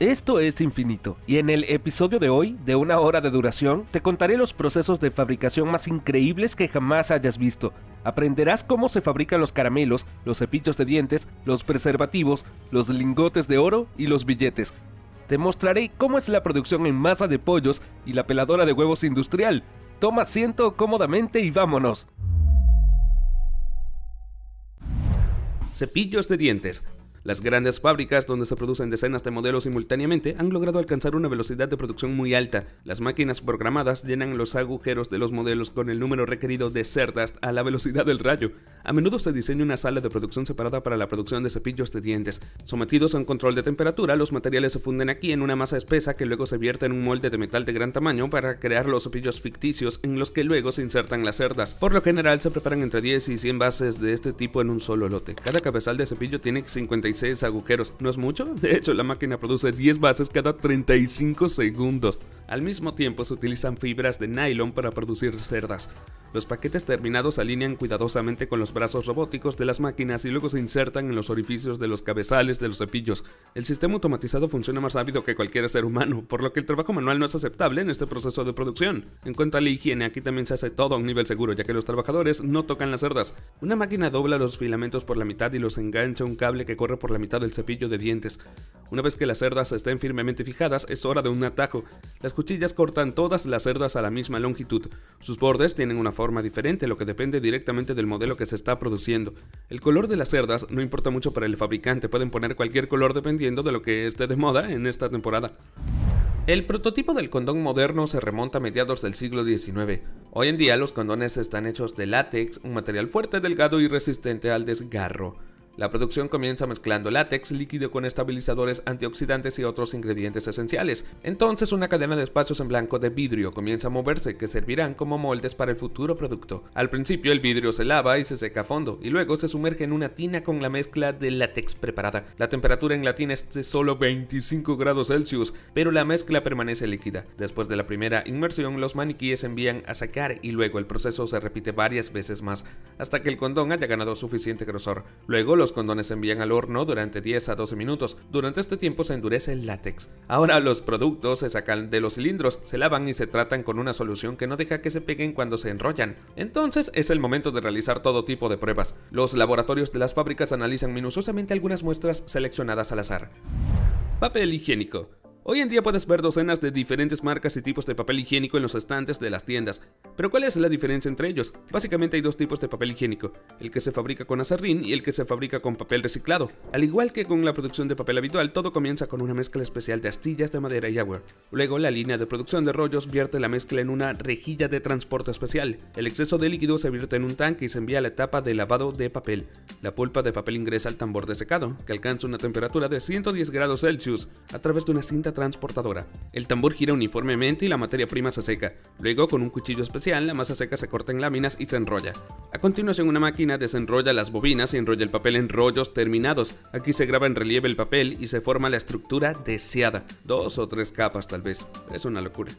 Esto es Infinito, y en el episodio de hoy, de 1 hora de duración, te contaré los procesos de fabricación más increíbles que jamás hayas visto. Aprenderás cómo se fabrican los caramelos, los cepillos de dientes, los preservativos, los lingotes de oro y los billetes. Te mostraré cómo es la producción en masa de pollos y la peladora de huevos industrial. Toma asiento cómodamente y vámonos. Cepillos de dientes. Las grandes fábricas donde se producen decenas de modelos simultáneamente han logrado alcanzar una velocidad de producción muy alta. Las máquinas programadas llenan los agujeros de los modelos con el número requerido de cerdas a la velocidad del rayo. A menudo se diseña una sala de producción separada para la producción de cepillos de dientes. Sometidos a un control de temperatura, los materiales se funden aquí en una masa espesa que luego se vierte en un molde de metal de gran tamaño para crear los cepillos ficticios en los que luego se insertan las cerdas. Por lo general se preparan entre 10 y 100 bases de este tipo en un solo lote. Cada cabezal de cepillo tiene 56 agujeros. ¿No es mucho? De hecho, la máquina produce 10 bases cada 35 segundos. Al mismo tiempo se utilizan fibras de nylon para producir cerdas. Los paquetes terminados se alinean cuidadosamente con los brazos robóticos de las máquinas y luego se insertan en los orificios de los cabezales de los cepillos. El sistema automatizado funciona más rápido que cualquier ser humano, por lo que el trabajo manual no es aceptable en este proceso de producción. En cuanto a la higiene, aquí también se hace todo a un nivel seguro, ya que los trabajadores no tocan las cerdas. Una máquina dobla los filamentos por la mitad y los engancha a un cable que corre por la mitad del cepillo de dientes. Una vez que las cerdas estén firmemente fijadas, es hora de un atajo. Las cuchillas cortan todas las cerdas a la misma longitud. Sus bordes tienen una forma diferente, lo que depende directamente del modelo que se está produciendo. El color de las cerdas no importa mucho para el fabricante, pueden poner cualquier color dependiendo de lo que esté de moda en esta temporada. El prototipo del condón moderno se remonta a mediados del siglo XIX. Hoy en día los condones están hechos de látex, un material fuerte, delgado y resistente al desgarro. La producción comienza mezclando látex líquido con estabilizadores antioxidantes y otros ingredientes esenciales. Entonces una cadena de espacios en blanco de vidrio comienza a moverse que servirán como moldes para el futuro producto. Al principio el vidrio se lava y se seca a fondo y luego se sumerge en una tina con la mezcla de látex preparada. La temperatura en la tina es de solo 25 grados Celsius, pero la mezcla permanece líquida. Después de la primera inmersión los maniquíes se envían a sacar y luego el proceso se repite varias veces más hasta que el condón haya ganado suficiente grosor. Luego los condones se envían al horno durante 10 a 12 minutos. Durante este tiempo se endurece el látex. Ahora los productos se sacan de los cilindros, se lavan y se tratan con una solución que no deja que se peguen cuando se enrollan. Entonces es el momento de realizar todo tipo de pruebas. Los laboratorios de las fábricas analizan minuciosamente algunas muestras seleccionadas al azar. Papel higiénico. Hoy en día puedes ver docenas de diferentes marcas y tipos de papel higiénico en los estantes de las tiendas. ¿Pero cuál es la diferencia entre ellos? Básicamente hay dos tipos de papel higiénico, el que se fabrica con aserrín y el que se fabrica con papel reciclado. Al igual que con la producción de papel habitual, todo comienza con una mezcla especial de astillas de madera y agua. Luego, la línea de producción de rollos vierte la mezcla en una rejilla de transporte especial. El exceso de líquido se vierte en un tanque y se envía a la etapa de lavado de papel. La pulpa de papel ingresa al tambor de secado, que alcanza una temperatura de 110 grados Celsius, a través de una cinta transportadora. El tambor gira uniformemente y la materia prima se seca. Luego, con un cuchillo especial, la masa seca se corta en láminas y se enrolla. A continuación, una máquina desenrolla las bobinas y enrolla el papel en rollos terminados. Aquí se graba en relieve el papel y se forma la estructura deseada. 2 o 3 capas tal vez. Es una locura.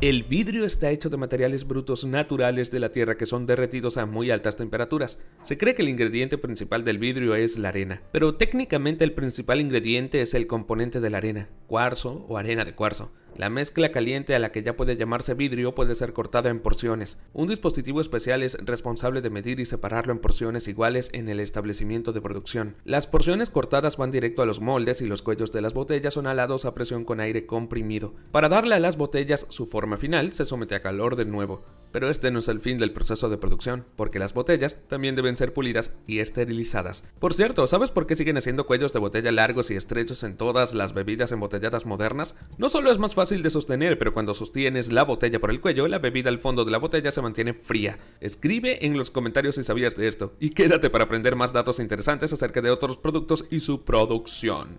El vidrio está hecho de materiales brutos naturales de la tierra que son derretidos a muy altas temperaturas. Se cree que el ingrediente principal del vidrio es la arena, pero técnicamente el principal ingrediente es el componente de la arena, cuarzo o arena de cuarzo. La mezcla caliente a la que ya puede llamarse vidrio puede ser cortada en porciones. Un dispositivo especial es responsable de medir y separarlo en porciones iguales en el establecimiento de producción. Las porciones cortadas van directo a los moldes y los cuellos de las botellas son alados a presión con aire comprimido. Para darle a las botellas su forma final, se somete a calor de nuevo. Pero este no es el fin del proceso de producción, porque las botellas también deben ser pulidas y esterilizadas. Por cierto, ¿sabes por qué siguen haciendo cuellos de botella largos y estrechos en todas las bebidas embotelladas modernas? No solo es más fácil de sostener, pero cuando sostienes la botella por el cuello, la bebida al fondo de la botella se mantiene fría. Escribe en los comentarios si sabías de esto, y quédate para aprender más datos interesantes acerca de otros productos y su producción.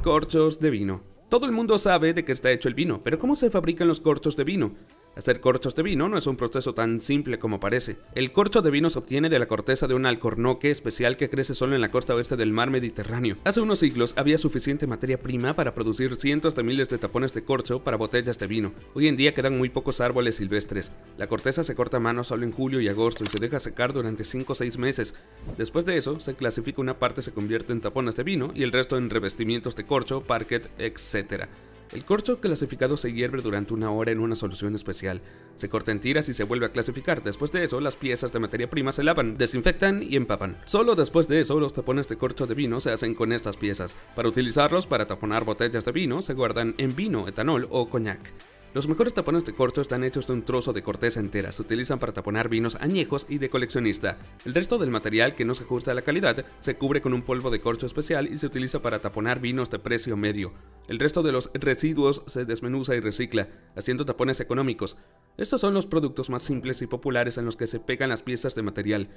Corchos de vino. Todo el mundo sabe de qué está hecho el vino, pero ¿cómo se fabrican los corchos de vino? Hacer corchos de vino no es un proceso tan simple como parece. El corcho de vino se obtiene de la corteza de un alcornoque especial que crece solo en la costa oeste del mar Mediterráneo. Hace unos siglos había suficiente materia prima para producir cientos de miles de tapones de corcho para botellas de vino. Hoy en día quedan muy pocos árboles silvestres. La corteza se corta a mano solo en julio y agosto y se deja secar durante 5 o 6 meses. Después de eso, se clasifica una parte se convierte en tapones de vino y el resto en revestimientos de corcho, parquet, etc. El corcho clasificado se hierve durante 1 hora en una solución especial. Se corta en tiras y se vuelve a clasificar. Después de eso, las piezas de materia prima se lavan, desinfectan y empapan. Solo después de eso, los tapones de corcho de vino se hacen con estas piezas. Para utilizarlos para taponar botellas de vino, se guardan en vino, etanol o coñac. Los mejores tapones de corcho están hechos de un trozo de corteza entera, se utilizan para taponar vinos añejos y de coleccionista. El resto del material que no se ajusta a la calidad se cubre con un polvo de corcho especial y se utiliza para taponar vinos de precio medio. El resto de los residuos se desmenuza y recicla, haciendo tapones económicos. Estos son los productos más simples y populares en los que se pegan las piezas de material.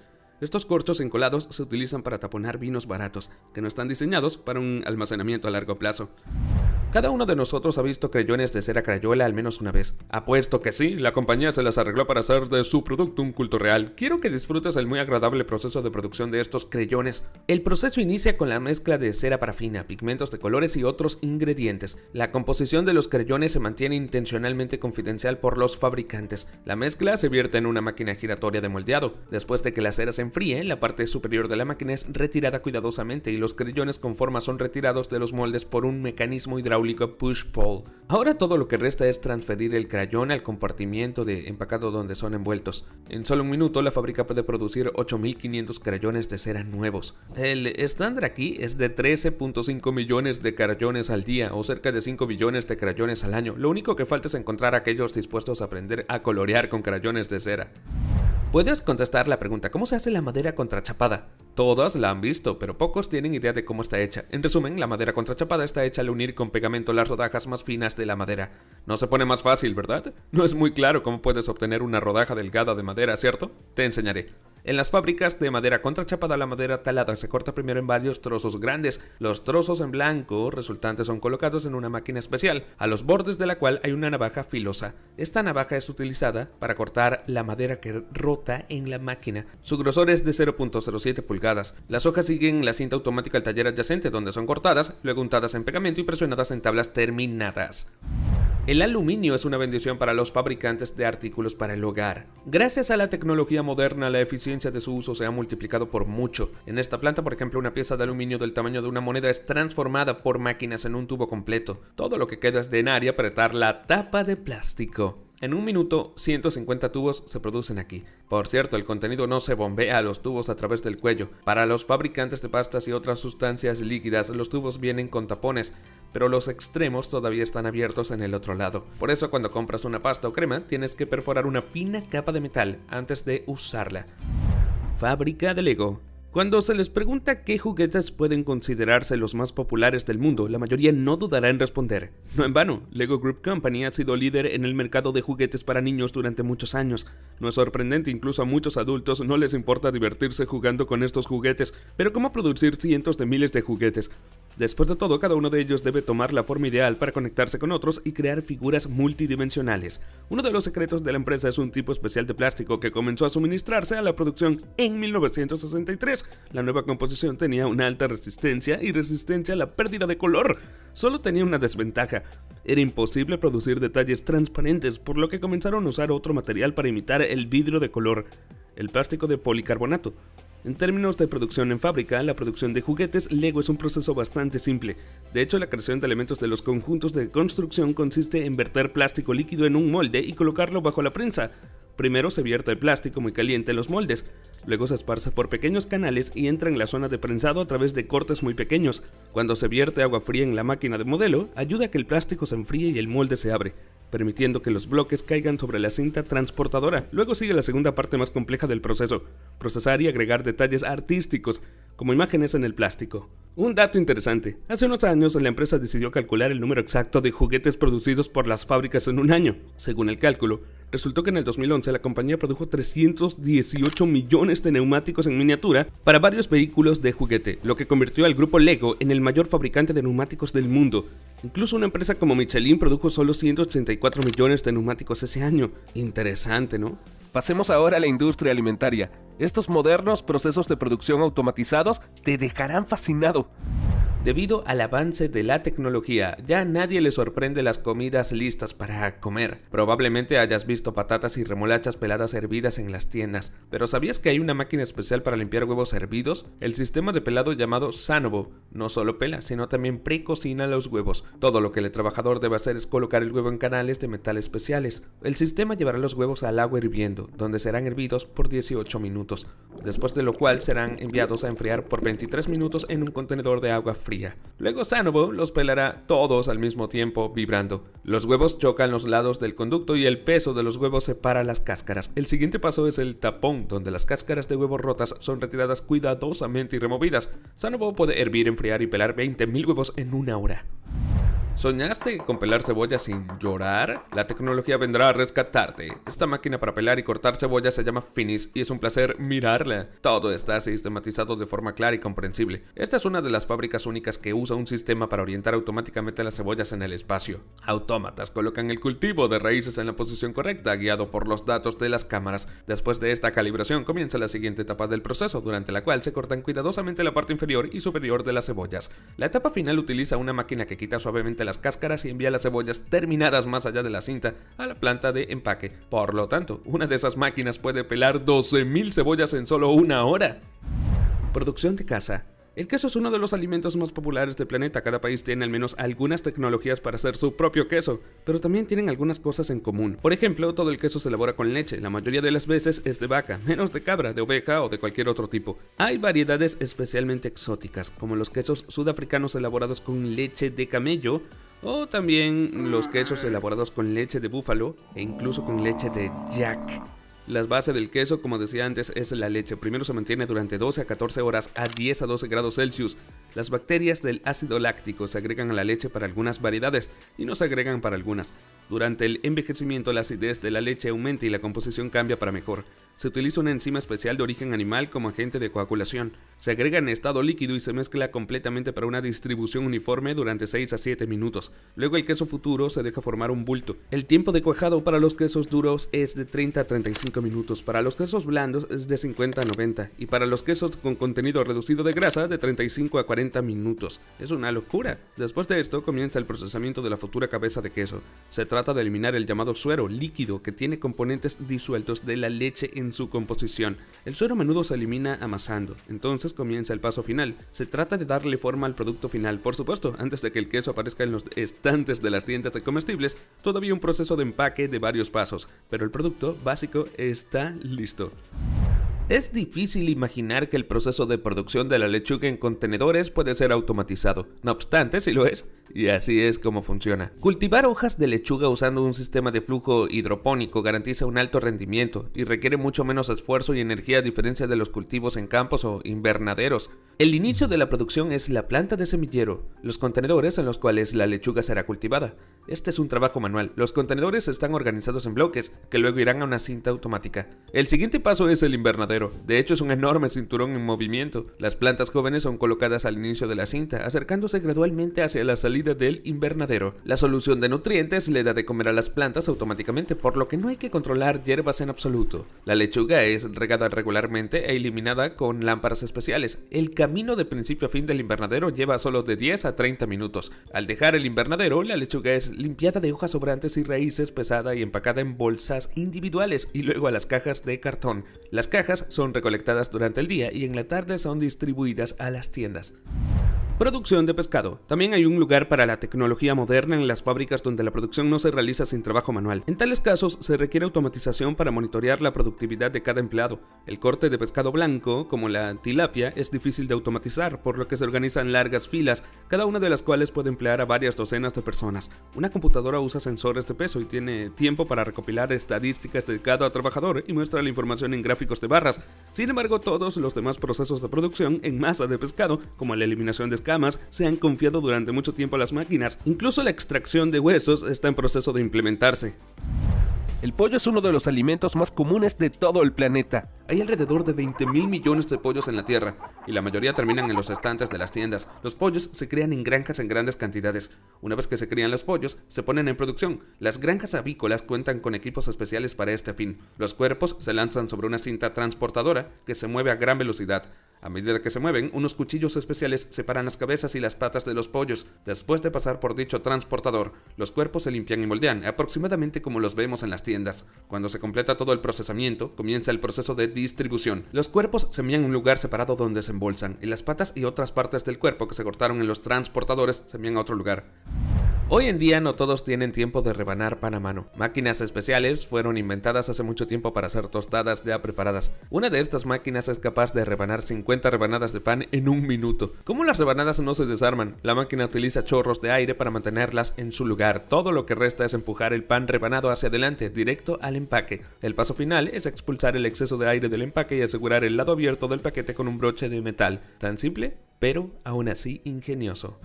Estos corchos encolados se utilizan para taponar vinos baratos, que no están diseñados para un almacenamiento a largo plazo. Cada uno de nosotros ha visto creyones de cera Crayola al menos una vez. Apuesto que sí, la compañía se las arregló para hacer de su producto un culto real. Quiero que disfrutes el muy agradable proceso de producción de estos creyones. El proceso inicia con la mezcla de cera parafina, pigmentos de colores y otros ingredientes. La composición de los creyones se mantiene intencionalmente confidencial por los fabricantes. La mezcla se vierte en una máquina giratoria de moldeado. Después de que la cera se enfríe, la parte superior de la máquina es retirada cuidadosamente y los creyones con forma son retirados de los moldes por un mecanismo hidráulico push-pull. Ahora todo lo que resta es transferir el crayón al compartimiento de empacado donde son envueltos. En solo un minuto la fábrica puede producir 8.500 crayones de cera nuevos. El estándar aquí es de 13.5 millones de crayones al día o cerca de 5 billones de crayones al año. Lo único que falta es encontrar a aquellos dispuestos a aprender a colorear con crayones de cera. Puedes contestar la pregunta: ¿cómo se hace la madera contrachapada? Todas la han visto, pero pocos tienen idea de cómo está hecha. En resumen, la madera contrachapada está hecha al unir con pegamento las rodajas más finas de la madera. No se pone más fácil, ¿verdad? No es muy claro cómo puedes obtener una rodaja delgada de madera, ¿cierto? Te enseñaré. En las fábricas de madera contrachapada, la madera talada se corta primero en varios trozos grandes. Los trozos en blanco resultantes son colocados en una máquina especial, a los bordes de la cual hay una navaja filosa. Esta navaja es utilizada para cortar la madera que rota en la máquina. Su grosor es de 0.07 pulgadas. Las hojas siguen la cinta automática al taller adyacente, donde son cortadas, luego untadas en pegamento y presionadas en tablas terminadas. El aluminio es una bendición para los fabricantes de artículos para el hogar. Gracias a la tecnología moderna, la eficiencia de su uso se ha multiplicado por mucho. En esta planta, por ejemplo, una pieza de aluminio del tamaño de una moneda es transformada por máquinas en un tubo completo. Todo lo que queda es llenar y apretar la tapa de plástico. En un minuto, 150 tubos se producen aquí. Por cierto, el contenido no se bombea a los tubos a través del cuello. Para los fabricantes de pastas y otras sustancias líquidas, los tubos vienen con tapones, pero los extremos todavía están abiertos en el otro lado. Por eso, cuando compras una pasta o crema, tienes que perforar una fina capa de metal antes de usarla. Fábrica de Lego. Cuando se les pregunta qué juguetes pueden considerarse los más populares del mundo, la mayoría no dudará en responder. No en vano, Lego Group Company ha sido líder en el mercado de juguetes para niños durante muchos años. No es sorprendente, incluso a muchos adultos no les importa divertirse jugando con estos juguetes, pero ¿cómo producir cientos de miles de juguetes? Después de todo, cada uno de ellos debe tomar la forma ideal para conectarse con otros y crear figuras multidimensionales. Uno de los secretos de la empresa es un tipo especial de plástico que comenzó a suministrarse a la producción en 1963. La nueva composición tenía una alta resistencia y resistencia a la pérdida de color. Solo tenía una desventaja: era imposible producir detalles transparentes, por lo que comenzaron a usar otro material para imitar el vidrio de color, el plástico de policarbonato. En términos de producción en fábrica, la producción de juguetes Lego es un proceso bastante simple. De hecho, la creación de elementos de los conjuntos de construcción consiste en verter plástico líquido en un molde y colocarlo bajo la prensa. Primero se vierte el plástico muy caliente en los moldes, luego se esparce por pequeños canales y entra en la zona de prensado a través de cortes muy pequeños. Cuando se vierte agua fría en la máquina de modelo, ayuda a que el plástico se enfríe y el molde se abre, permitiendo que los bloques caigan sobre la cinta transportadora. Luego sigue la segunda parte más compleja del proceso: procesar y agregar detalles artísticos. como imágenes en el plástico. Un dato interesante, hace unos años la empresa decidió calcular el número exacto de juguetes producidos por las fábricas en un año. Según el cálculo, resultó que en el 2011 la compañía produjo 318 millones de neumáticos en miniatura para varios vehículos de juguete, lo que convirtió al grupo Lego en el mayor fabricante de neumáticos del mundo. Incluso una empresa como Michelin produjo solo 184 millones de neumáticos ese año. Interesante, ¿no? Pasemos ahora a la industria alimentaria. Estos modernos procesos de producción automatizados te dejarán fascinado. Debido al avance de la tecnología, ya a nadie le sorprende las comidas listas para comer. Probablemente hayas visto patatas y remolachas peladas hervidas en las tiendas, pero ¿sabías que hay una máquina especial para limpiar huevos hervidos? El sistema de pelado llamado Sanobo no solo pela, sino también precocina los huevos. Todo lo que el trabajador debe hacer es colocar el huevo en canales de metal especiales. El sistema llevará los huevos al agua hirviendo, donde serán hervidos por 18 minutos, después de lo cual serán enviados a enfriar por 23 minutos en un contenedor de agua fría. Luego Sanobo los pelará todos al mismo tiempo, vibrando. Los huevos chocan los lados del conducto y el peso de los huevos separa las cáscaras. El siguiente paso es el tapón, donde las cáscaras de huevos rotas son retiradas cuidadosamente y removidas. Sanobo puede hervir, enfriar y pelar 20.000 huevos en una hora. ¿Soñaste con pelar cebolla sin llorar? La tecnología vendrá a rescatarte. Esta máquina para pelar y cortar cebolla se llama Finis y es un placer mirarla. Todo está sistematizado de forma clara y comprensible. Esta es una de las fábricas únicas que usa un sistema para orientar automáticamente las cebollas en el espacio. Autómatas colocan el cultivo de raíces en la posición correcta, guiado por los datos de las cámaras. Después de esta calibración comienza la siguiente etapa del proceso, durante la cual se cortan cuidadosamente la parte inferior y superior de las cebollas. La etapa final utiliza una máquina que quita suavemente las cáscaras y envía las cebollas terminadas más allá de la cinta a la planta de empaque. Por lo tanto, una de esas máquinas puede pelar 12.000 cebollas en solo una hora. Producción de caza. El queso es uno de los alimentos más populares del planeta. Cada país tiene al menos algunas tecnologías para hacer su propio queso, pero también tienen algunas cosas en común. Por ejemplo, todo el queso se elabora con leche. La mayoría de las veces es de vaca, menos de cabra, de oveja o de cualquier otro tipo. Hay variedades especialmente exóticas, como los quesos sudafricanos elaborados con leche de camello, o también los quesos elaborados con leche de búfalo e incluso con leche de yak. La base del queso, como decía antes, es la leche. Primero se mantiene durante 12 a 14 horas a 10 a 12 grados Celsius. Las bacterias del ácido láctico se agregan a la leche para algunas variedades y no se agregan para algunas. Durante el envejecimiento, la acidez de la leche aumenta y la composición cambia para mejor. Se utiliza una enzima especial de origen animal como agente de coagulación. Se agrega en estado líquido y se mezcla completamente para una distribución uniforme durante 6 a 7 minutos. Luego el queso futuro se deja formar un bulto. El tiempo de cuajado para los quesos duros es de 30 a 35 minutos. Para los quesos blandos es de 50 a 90. Y para los quesos con contenido reducido de grasa, de 35 a 40 minutos. Es una locura. Después de esto comienza el procesamiento de la futura cabeza de queso. Se trata de eliminar el llamado suero líquido, que tiene componentes disueltos de la leche en su composición. El suero a menudo se elimina amasando. Entonces comienza el paso final. Se trata de darle forma al producto final. Por supuesto, antes de que el queso aparezca en los estantes de las tiendas de comestibles, todavía un proceso de empaque de varios pasos, pero el producto básico está listo. Es difícil imaginar que el proceso de producción de la lechuga en contenedores puede ser automatizado. No obstante, sí lo es. Y así es como funciona. Cultivar hojas de lechuga usando un sistema de flujo hidropónico garantiza un alto rendimiento y requiere mucho menos esfuerzo y energía a diferencia de los cultivos en campos o invernaderos. El inicio de la producción es la planta de semillero, los contenedores en los cuales la lechuga será cultivada. Este es un trabajo manual. Los contenedores están organizados en bloques que luego irán a una cinta automática. El siguiente paso es el invernadero. De hecho, es un enorme cinturón en movimiento. Las plantas jóvenes son colocadas al inicio de la cinta, acercándose gradualmente hacia la salida del invernadero. La solución de nutrientes le da de comer a las plantas automáticamente, por lo que no hay que controlar hierbas en absoluto. La lechuga es regada regularmente e eliminada con lámparas especiales. El camino de principio a fin del invernadero lleva solo de 10 a 30 minutos. Al dejar el invernadero, la lechuga es limpiada de hojas sobrantes y raíces, pesada y empacada en bolsas individuales y luego a las cajas de cartón. Las cajas son recolectadas durante el día y en la tarde son distribuidas a las tiendas. Producción de pescado. También hay un lugar para la tecnología moderna en las fábricas donde la producción no se realiza sin trabajo manual. En tales casos se requiere automatización para monitorear la productividad de cada empleado. El corte de pescado blanco, como la tilapia, es difícil de automatizar, por lo que se organizan largas filas, cada una de las cuales puede emplear a varias docenas de personas. Una computadora usa sensores de peso y tiene tiempo para recopilar estadísticas de cada trabajador y muestra la información en gráficos de barras. Sin embargo, todos los demás procesos de producción en masa de pescado, como la eliminación de escamas, se han confiado durante mucho tiempo a las máquinas. Incluso la extracción de huesos está en proceso de implementarse. El pollo es uno de los alimentos más comunes de todo el planeta. Hay alrededor de 20.000 millones de pollos en la Tierra, y la mayoría terminan en los estantes de las tiendas. Los pollos se crían en granjas en grandes cantidades. Una vez que se crían los pollos, se ponen en producción. Las granjas avícolas cuentan con equipos especiales para este fin. Los cuerpos se lanzan sobre una cinta transportadora que se mueve a gran velocidad. A medida que se mueven, unos cuchillos especiales separan las cabezas y las patas de los pollos. Después de pasar por dicho transportador, los cuerpos se limpian y moldean, aproximadamente como los vemos en las tiendas. Cuando se completa todo el procesamiento, comienza el proceso de distribución. Los cuerpos se envían a un lugar separado donde se embolsan, y las patas y otras partes del cuerpo que se cortaron en los transportadores se envían a otro lugar. Hoy en día no todos tienen tiempo de rebanar pan a mano. Máquinas especiales fueron inventadas hace mucho tiempo para hacer tostadas ya preparadas. Una de estas máquinas es capaz de rebanar 50 rebanadas de pan en un minuto. Como las rebanadas no se desarman, la máquina utiliza chorros de aire para mantenerlas en su lugar. Todo lo que resta es empujar el pan rebanado hacia adelante, directo al empaque. El paso final es expulsar el exceso de aire del empaque y asegurar el lado abierto del paquete con un broche de metal. Tan simple, pero aún así ingenioso.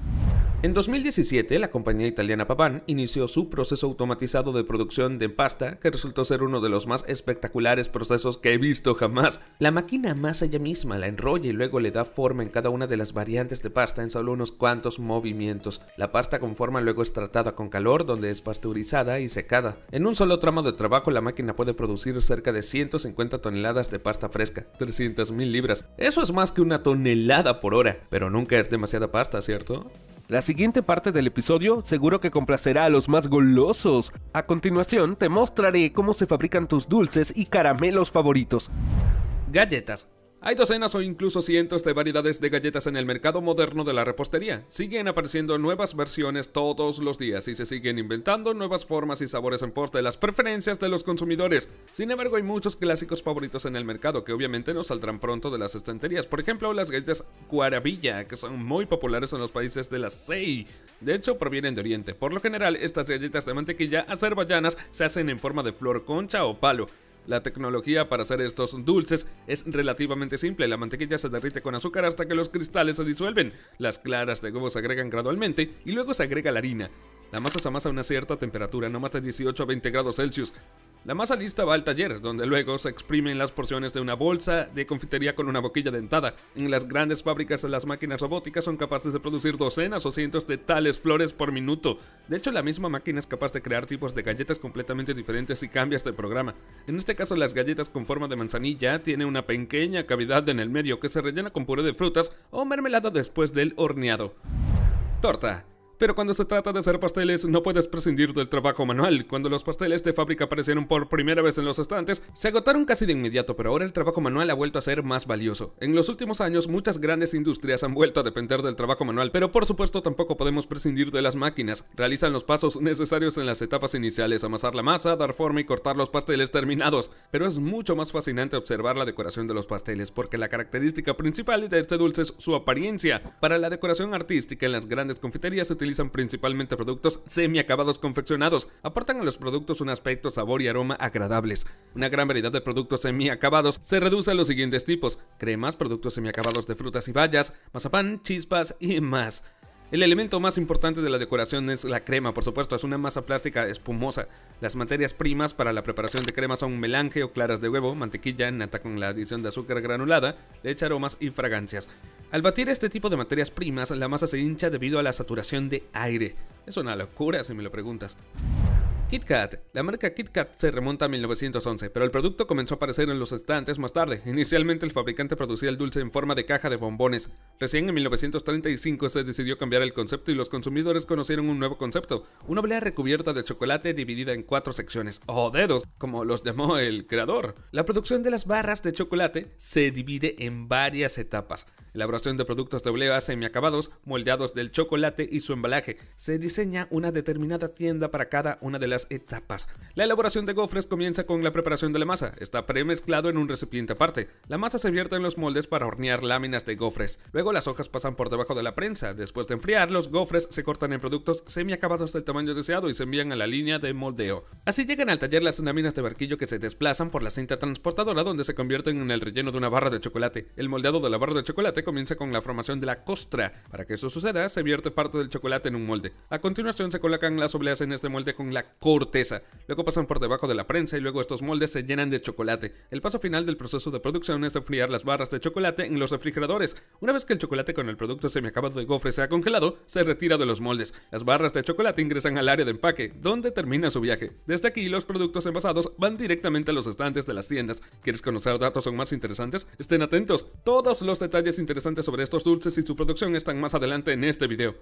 En 2017, la compañía italiana Pavan inició su proceso automatizado de producción de pasta, que resultó ser uno de los más espectaculares procesos que he visto jamás. La máquina amasa ella misma, la enrolla y luego le da forma en cada una de las variantes de pasta en solo unos cuantos movimientos. La pasta con forma luego es tratada con calor, donde es pasteurizada y secada. En un solo tramo de trabajo, la máquina puede producir cerca de 150 toneladas de pasta fresca, 300.000 libras. Eso es más que una tonelada por hora, pero nunca es demasiada pasta, ¿cierto? La siguiente parte del episodio seguro que complacerá a los más golosos. A continuación te mostraré cómo se fabrican tus dulces y caramelos favoritos. Galletas. Hay docenas o incluso cientos de variedades de galletas en el mercado moderno de la repostería. Siguen apareciendo nuevas versiones todos los días y se siguen inventando nuevas formas y sabores en pos de las preferencias de los consumidores. Sin embargo, hay muchos clásicos favoritos en el mercado que obviamente no saldrán pronto de las estanterías. Por ejemplo, las galletas Guaravilla, que son muy populares en los países de la CEI. De hecho, provienen de Oriente. Por lo general, estas galletas de mantequilla azerbaiyanas se hacen en forma de flor, concha o palo. La tecnología para hacer estos dulces es relativamente simple. La mantequilla se derrite con azúcar hasta que los cristales se disuelven. Las claras de huevo se agregan gradualmente y luego se agrega la harina. La masa se amasa a una cierta temperatura, no más de 18 a 20 grados Celsius. La masa lista va al taller, donde luego se exprimen las porciones de una bolsa de confitería con una boquilla dentada. En las grandes fábricas, las máquinas robóticas son capaces de producir docenas o cientos de tales flores por minuto. De hecho, la misma máquina es capaz de crear tipos de galletas completamente diferentes si cambias de programa. En este caso, las galletas con forma de manzanilla tienen una pequeña cavidad en el medio que se rellena con puré de frutas o mermelada después del horneado. Torta. Pero cuando se trata de hacer pasteles, no puedes prescindir del trabajo manual. Cuando los pasteles de fábrica aparecieron por primera vez en los estantes, se agotaron casi de inmediato, pero ahora el trabajo manual ha vuelto a ser más valioso. En los últimos años, muchas grandes industrias han vuelto a depender del trabajo manual, pero por supuesto tampoco podemos prescindir de las máquinas. Realizan los pasos necesarios en las etapas iniciales, amasar la masa, dar forma y cortar los pasteles terminados. Pero es mucho más fascinante observar la decoración de los pasteles, porque la característica principal de este dulce es su apariencia. Para la decoración artística en las grandes confiterías se utilizan principalmente productos semiacabados confeccionados. Aportan a los productos un aspecto, sabor y aroma agradables. Una gran variedad de productos semiacabados se reduce a los siguientes tipos: cremas, productos semiacabados de frutas y bayas, mazapán, chispas y más. El elemento más importante de la decoración es la crema, por supuesto, es una masa plástica espumosa. Las materias primas para la preparación de crema son melange o claras de huevo, mantequilla, nata con la adición de azúcar granulada, leche, aromas y fragancias. Al batir este tipo de materias primas, la masa se hincha debido a la saturación de aire. Es una locura si me lo preguntas. Kit Kat. La marca Kit Kat se remonta a 1911, pero el producto comenzó a aparecer en los estantes más tarde. Inicialmente el fabricante producía el dulce en forma de caja de bombones. Recién en 1935 se decidió cambiar el concepto y los consumidores conocieron un nuevo concepto: una oblea recubierta de chocolate dividida en 4 secciones, o dedos, como los llamó el creador. La producción de las barras de chocolate se divide en varias etapas: elaboración de productos de oblea semiacabados, moldeados del chocolate y su embalaje. Se diseña una determinada tienda para cada una de las distintas etapas. La elaboración de gofres comienza con la preparación de la masa. Está premezclado en un recipiente aparte. La masa se vierte en los moldes para hornear láminas de gofres. Luego las hojas pasan por debajo de la prensa. Después de enfriar, los gofres se cortan en productos semiacabados del tamaño deseado y se envían a la línea de moldeo. Así llegan al taller las láminas de barquillo que se desplazan por la cinta transportadora, donde se convierten en el relleno de una barra de chocolate. El moldeado de la barra de chocolate comienza con la formación de la costra. Para que eso suceda, se vierte parte del chocolate en un molde. A continuación se colocan las obleas en este molde con la corteza. Luego pasan por debajo de la prensa y luego estos moldes se llenan de chocolate. El paso final del proceso de producción es enfriar las barras de chocolate en los refrigeradores. Una vez que el chocolate con el producto semiacabado de gofre se ha congelado, se retira de los moldes. Las barras de chocolate ingresan al área de empaque, donde termina su viaje. Desde aquí, los productos envasados van directamente a los estantes de las tiendas. ¿Quieres conocer datos aún más interesantes? Estén atentos. Todos los detalles interesantes sobre estos dulces y su producción están más adelante en este video.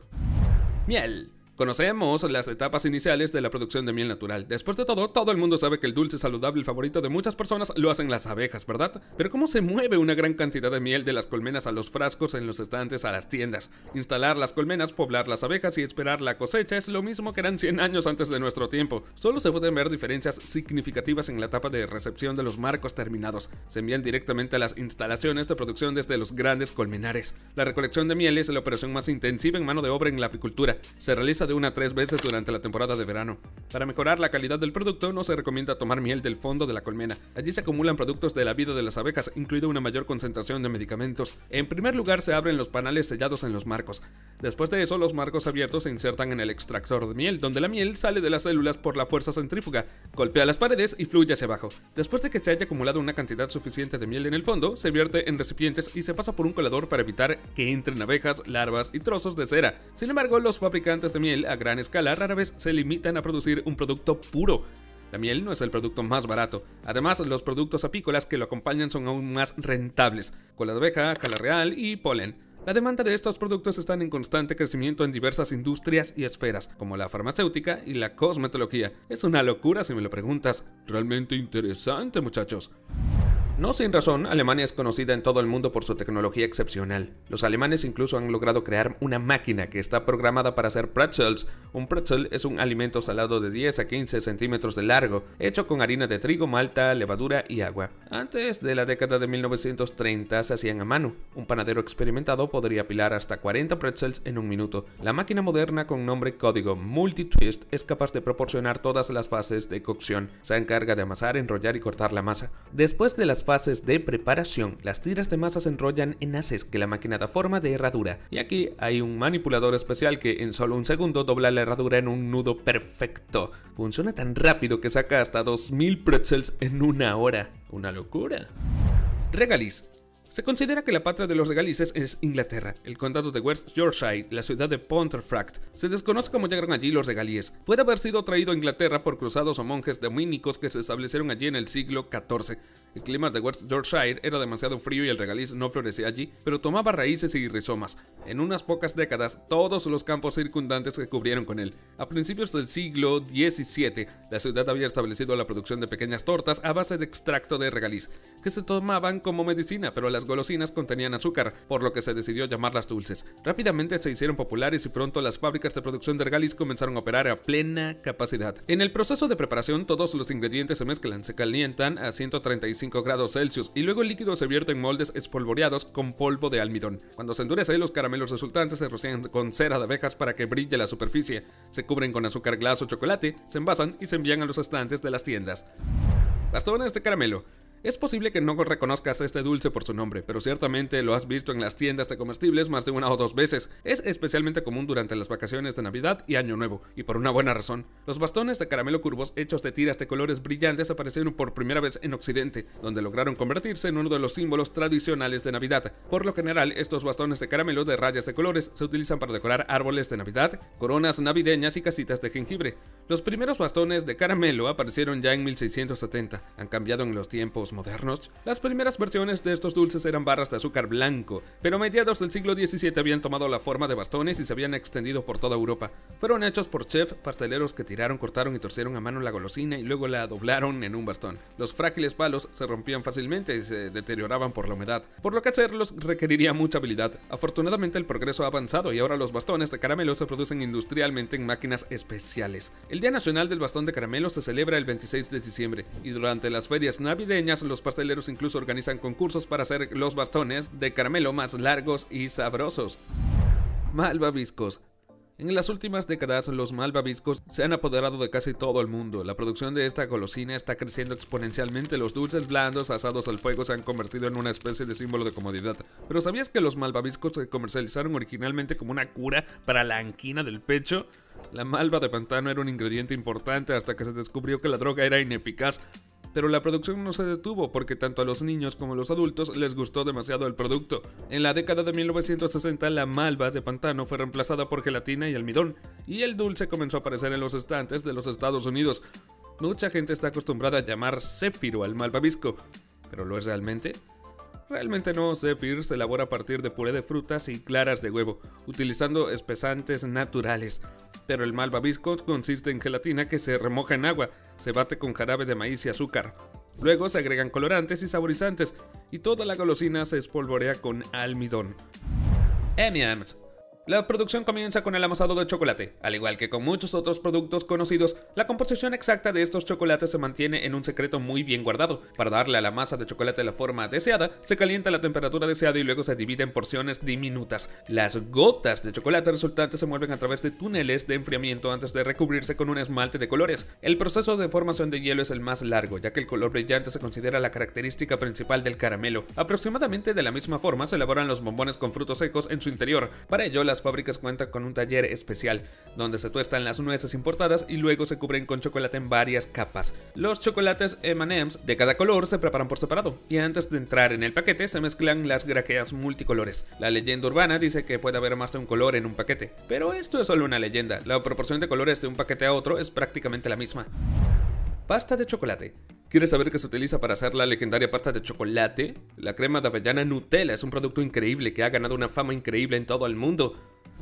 Miel. Conocemos las etapas iniciales de la producción de miel natural. Después de todo el mundo sabe que el dulce saludable favorito de muchas personas lo hacen las abejas, ¿verdad? Pero ¿cómo se mueve una gran cantidad de miel de las colmenas a los frascos en los estantes a las tiendas? Instalar las colmenas, poblar las abejas y esperar la cosecha es lo mismo que eran 100 años antes de nuestro tiempo. Solo se pueden ver diferencias significativas en la etapa de recepción de los marcos terminados. Se envían directamente a las instalaciones de producción desde los grandes colmenares. La recolección de miel es la operación más intensiva en mano de obra en la apicultura. Se realiza de 1 a 3 veces durante la temporada de verano. Para mejorar la calidad del producto, no se recomienda tomar miel del fondo de la colmena. Allí se acumulan productos de la vida de las abejas, incluida una mayor concentración de medicamentos. En primer lugar, se abren los panales sellados en los marcos. Después de eso, los marcos abiertos se insertan en el extractor de miel, donde la miel sale de las células por la fuerza centrífuga, golpea las paredes y fluye hacia abajo. Después de que se haya acumulado una cantidad suficiente de miel en el fondo, se vierte en recipientes y se pasa por un colador para evitar que entren abejas, larvas y trozos de cera. Sin embargo, los fabricantes de miel a gran escala rara vez se limitan a producir un producto puro. La miel no es el producto más barato. Además, los productos apícolas que lo acompañan son aún más rentables: cola de abeja, jala real y polen. La demanda de estos productos está en constante crecimiento en diversas industrias y esferas, como la farmacéutica y la cosmetología. Es una locura si me lo preguntas. Realmente interesante, muchachos. No sin razón, Alemania es conocida en todo el mundo por su tecnología excepcional. Los alemanes incluso han logrado crear una máquina que está programada para hacer pretzels. Un pretzel es un alimento salado de 10 a 15 centímetros de largo, hecho con harina de trigo, malta, levadura y agua. Antes de la década de 1930 se hacían a mano. Un panadero experimentado podría apilar hasta 40 pretzels en un minuto. La máquina moderna con nombre código Multitwist es capaz de proporcionar todas las fases de cocción. Se encarga de amasar, enrollar y cortar la masa. Después de las fases de preparación, las tiras de masa se enrollan en haces que la máquina da forma de herradura, y aquí hay un manipulador especial que en solo un segundo dobla la herradura en un nudo perfecto. Funciona tan rápido que saca hasta 2000 pretzels en una hora. Una locura. Regaliz. Se considera que la patria de los regalices es Inglaterra, el condado de West Yorkshire, la ciudad de Pontefract. Se desconoce cómo llegaron allí los regalices. Puede haber sido traído a Inglaterra por cruzados o monjes dominicos que se establecieron allí en el siglo XIV. El clima de West Yorkshire era demasiado frío y el regaliz no florecía allí, pero tomaba raíces y rizomas. En unas pocas décadas, todos los campos circundantes se cubrieron con él. A principios del siglo XVII, la ciudad había establecido la producción de pequeñas tortas a base de extracto de regaliz, que se tomaban como medicina, pero las golosinas contenían azúcar, por lo que se decidió llamarlas dulces. Rápidamente se hicieron populares y pronto las fábricas de producción de regaliz comenzaron a operar a plena capacidad. En el proceso de preparación, todos los ingredientes se mezclan, se calientan a 135 grados Celsius y luego el líquido se vierte en moldes espolvoreados con polvo de almidón. Cuando se endurece, los caramelos resultantes se rocian con cera de abejas para que brille la superficie. Se cubren con azúcar glas o chocolate, se envasan y se envían a los estantes de las tiendas. Bastones de caramelo. Es posible que no reconozcas este dulce por su nombre, pero ciertamente lo has visto en las tiendas de comestibles más de 1 o 2 veces. Es especialmente común durante las vacaciones de Navidad y Año Nuevo, y por una buena razón. Los bastones de caramelo curvos hechos de tiras de colores brillantes aparecieron por primera vez en Occidente, donde lograron convertirse en uno de los símbolos tradicionales de Navidad. Por lo general, estos bastones de caramelo de rayas de colores se utilizan para decorar árboles de Navidad, coronas navideñas y casitas de jengibre. Los primeros bastones de caramelo aparecieron ya en 1670. Han cambiado en los tiempos modernos. Las primeras versiones de estos dulces eran barras de azúcar blanco, pero a mediados del siglo XVII habían tomado la forma de bastones y se habían extendido por toda Europa. Fueron hechos por chefs pasteleros que tiraron, cortaron y torcieron a mano la golosina y luego la doblaron en un bastón. Los frágiles palos se rompían fácilmente y se deterioraban por la humedad, por lo que hacerlos requeriría mucha habilidad. Afortunadamente el progreso ha avanzado y ahora los bastones de caramelo se producen industrialmente en máquinas especiales. El El Día Nacional del Bastón de Caramelo se celebra el 26 de diciembre y durante las ferias navideñas los pasteleros incluso organizan concursos para hacer los bastones de caramelo más largos y sabrosos. Malvaviscos. En las últimas décadas, los malvaviscos se han apoderado de casi todo el mundo. La producción de esta golosina está creciendo exponencialmente. Los dulces blandos asados al fuego se han convertido en una especie de símbolo de comodidad. ¿Pero sabías que los malvaviscos se comercializaron originalmente como una cura para la angina del pecho? La malva de pantano era un ingrediente importante hasta que se descubrió que la droga era ineficaz. Pero la producción no se detuvo porque tanto a los niños como a los adultos les gustó demasiado el producto. En la década de 1960 la malva de pantano fue reemplazada por gelatina y almidón, y el dulce comenzó a aparecer en los estantes de los Estados Unidos. Mucha gente está acostumbrada a llamar céfiro al malvavisco, ¿pero lo es realmente? Realmente no. Zephyr se elabora a partir de puré de frutas y claras de huevo, utilizando espesantes naturales. Pero el malvavisco consiste en gelatina que se remoja en agua, se bate con jarabe de maíz y azúcar. Luego se agregan colorantes y saborizantes, y toda la golosina se espolvorea con almidón. M&M's. La producción comienza con el amasado de chocolate. Al igual que con muchos otros productos conocidos, la composición exacta de estos chocolates se mantiene en un secreto muy bien guardado. Para darle a la masa de chocolate la forma deseada, se calienta a la temperatura deseada y luego se divide en porciones diminutas. Las gotas de chocolate resultantes se mueven a través de túneles de enfriamiento antes de recubrirse con un esmalte de colores. El proceso de formación de hielo es el más largo, ya que el color brillante se considera la característica principal del caramelo. Aproximadamente de la misma forma se elaboran los bombones con frutos secos en su interior. Para ello, las fábricas cuentan con un taller especial, donde se tuestan las nueces importadas y luego se cubren con chocolate en varias capas. Los chocolates M&M's de cada color se preparan por separado, y antes de entrar en el paquete se mezclan las grajeas multicolores. La leyenda urbana dice que puede haber más de un color en un paquete, pero esto es solo una leyenda. La proporción de colores de un paquete a otro es prácticamente la misma. Pasta de chocolate. ¿Quieres saber qué se utiliza para hacer la legendaria pasta de chocolate? La crema de avellana Nutella es un producto increíble que ha ganado una fama increíble en todo el mundo.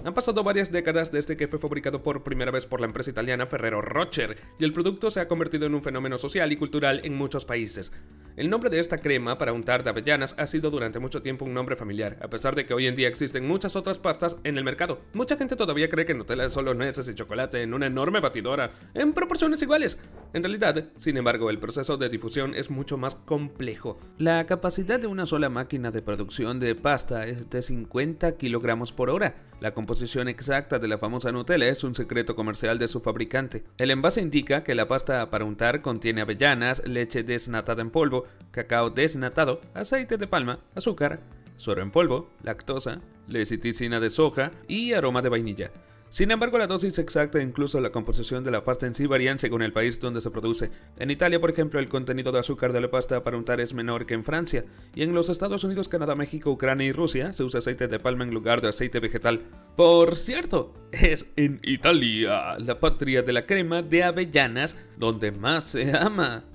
Han pasado varias décadas desde que fue fabricado por primera vez por la empresa italiana Ferrero Rocher, y el producto se ha convertido en un fenómeno social y cultural en muchos países. El nombre de esta crema para untar de avellanas ha sido durante mucho tiempo un nombre familiar, a pesar de que hoy en día existen muchas otras pastas en el mercado. Mucha gente todavía cree que Nutella es solo nueces y chocolate en una enorme batidora, en proporciones iguales. En realidad, sin embargo, el proceso de difusión es mucho más complejo. La capacidad de una sola máquina de producción de pasta es de 50 kilogramos por hora. La composición exacta de la famosa Nutella es un secreto comercial de su fabricante. El envase indica que la pasta para untar contiene avellanas, leche desnatada en polvo, cacao desnatado, aceite de palma, azúcar, suero en polvo, lactosa, leciticina de soja y aroma de vainilla. Sin embargo, la dosis exacta e incluso la composición de la pasta en sí varían según el país donde se produce. En Italia, por ejemplo, el contenido de azúcar de la pasta para untar es menor que en Francia, y en los Estados Unidos, Canadá, México, Ucrania y Rusia se usa aceite de palma en lugar de aceite vegetal. Por cierto, es en Italia, la patria de la crema de avellanas, donde más se ama.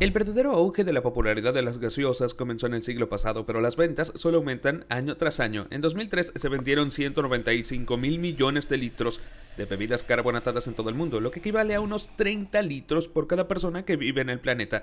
El verdadero auge de la popularidad de las gaseosas comenzó en el siglo pasado, pero las ventas solo aumentan año tras año. En 2003 se vendieron 195.000 millones de litros de bebidas carbonatadas en todo el mundo, lo que equivale a unos 30 litros por cada persona que vive en el planeta.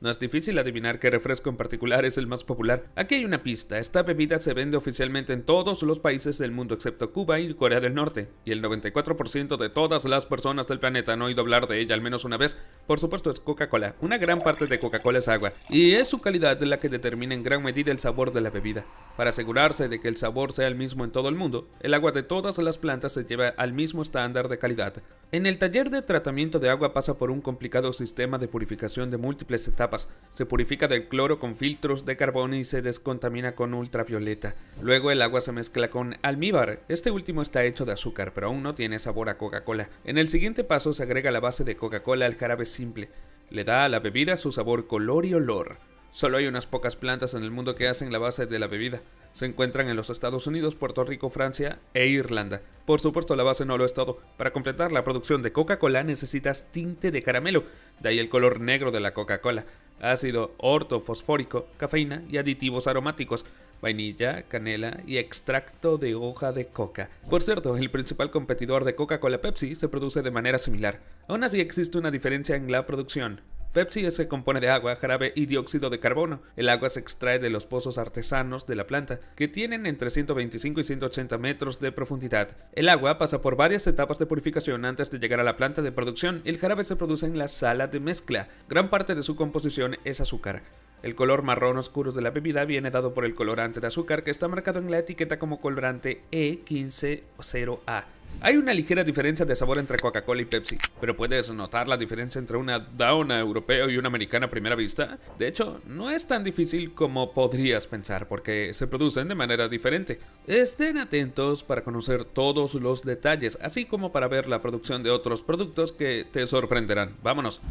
No es difícil adivinar qué refresco en particular es el más popular. Aquí hay una pista. Esta bebida se vende oficialmente en todos los países del mundo excepto Cuba y Corea del Norte, y el 94% de todas las personas del planeta han oído hablar de ella al menos una vez. Por supuesto, es Coca-Cola. Una gran parte de Coca-Cola es agua, y es su calidad la que determina en gran medida el sabor de la bebida. Para asegurarse de que el sabor sea el mismo en todo el mundo, el agua de todas las plantas se lleva al mismo estándar de calidad. En el taller de tratamiento de agua pasa por un complicado sistema de purificación de múltiples etapas. Se purifica del cloro con filtros de carbón y se descontamina con ultravioleta. Luego el agua se mezcla con almíbar. Este último está hecho de azúcar, pero aún no tiene sabor a Coca-Cola. En el siguiente paso se agrega la base de Coca-Cola al jarabe simple. Le da a la bebida su sabor, color y olor. Solo hay unas pocas plantas en el mundo que hacen la base de la bebida. Se encuentran en los Estados Unidos, Puerto Rico, Francia e Irlanda. Por supuesto, la base no lo es todo. Para completar la producción de Coca-Cola necesitas tinte de caramelo, de ahí el color negro de la Coca-Cola, ácido ortofosfórico, cafeína y aditivos aromáticos, vainilla, canela y extracto de hoja de coca. Por cierto, el principal competidor de Coca-Cola, Pepsi, se produce de manera similar. Aún así existe una diferencia en la producción. Pepsi se compone de agua, jarabe y dióxido de carbono. El agua se extrae de los pozos artesanos de la planta, que tienen entre 125 y 180 metros de profundidad. El agua pasa por varias etapas de purificación antes de llegar a la planta de producción. El jarabe se produce en la sala de mezcla. Gran parte de su composición es azúcar. El color marrón oscuro de la bebida viene dado por el colorante de azúcar que está marcado en la etiqueta como colorante E150A. Hay una ligera diferencia de sabor entre Coca-Cola y Pepsi, pero ¿puedes notar la diferencia entre una dona europea y una americana a primera vista? De hecho, no es tan difícil como podrías pensar, porque se producen de manera diferente. Estén atentos para conocer todos los detalles, así como para ver la producción de otros productos que te sorprenderán. ¡Vámonos!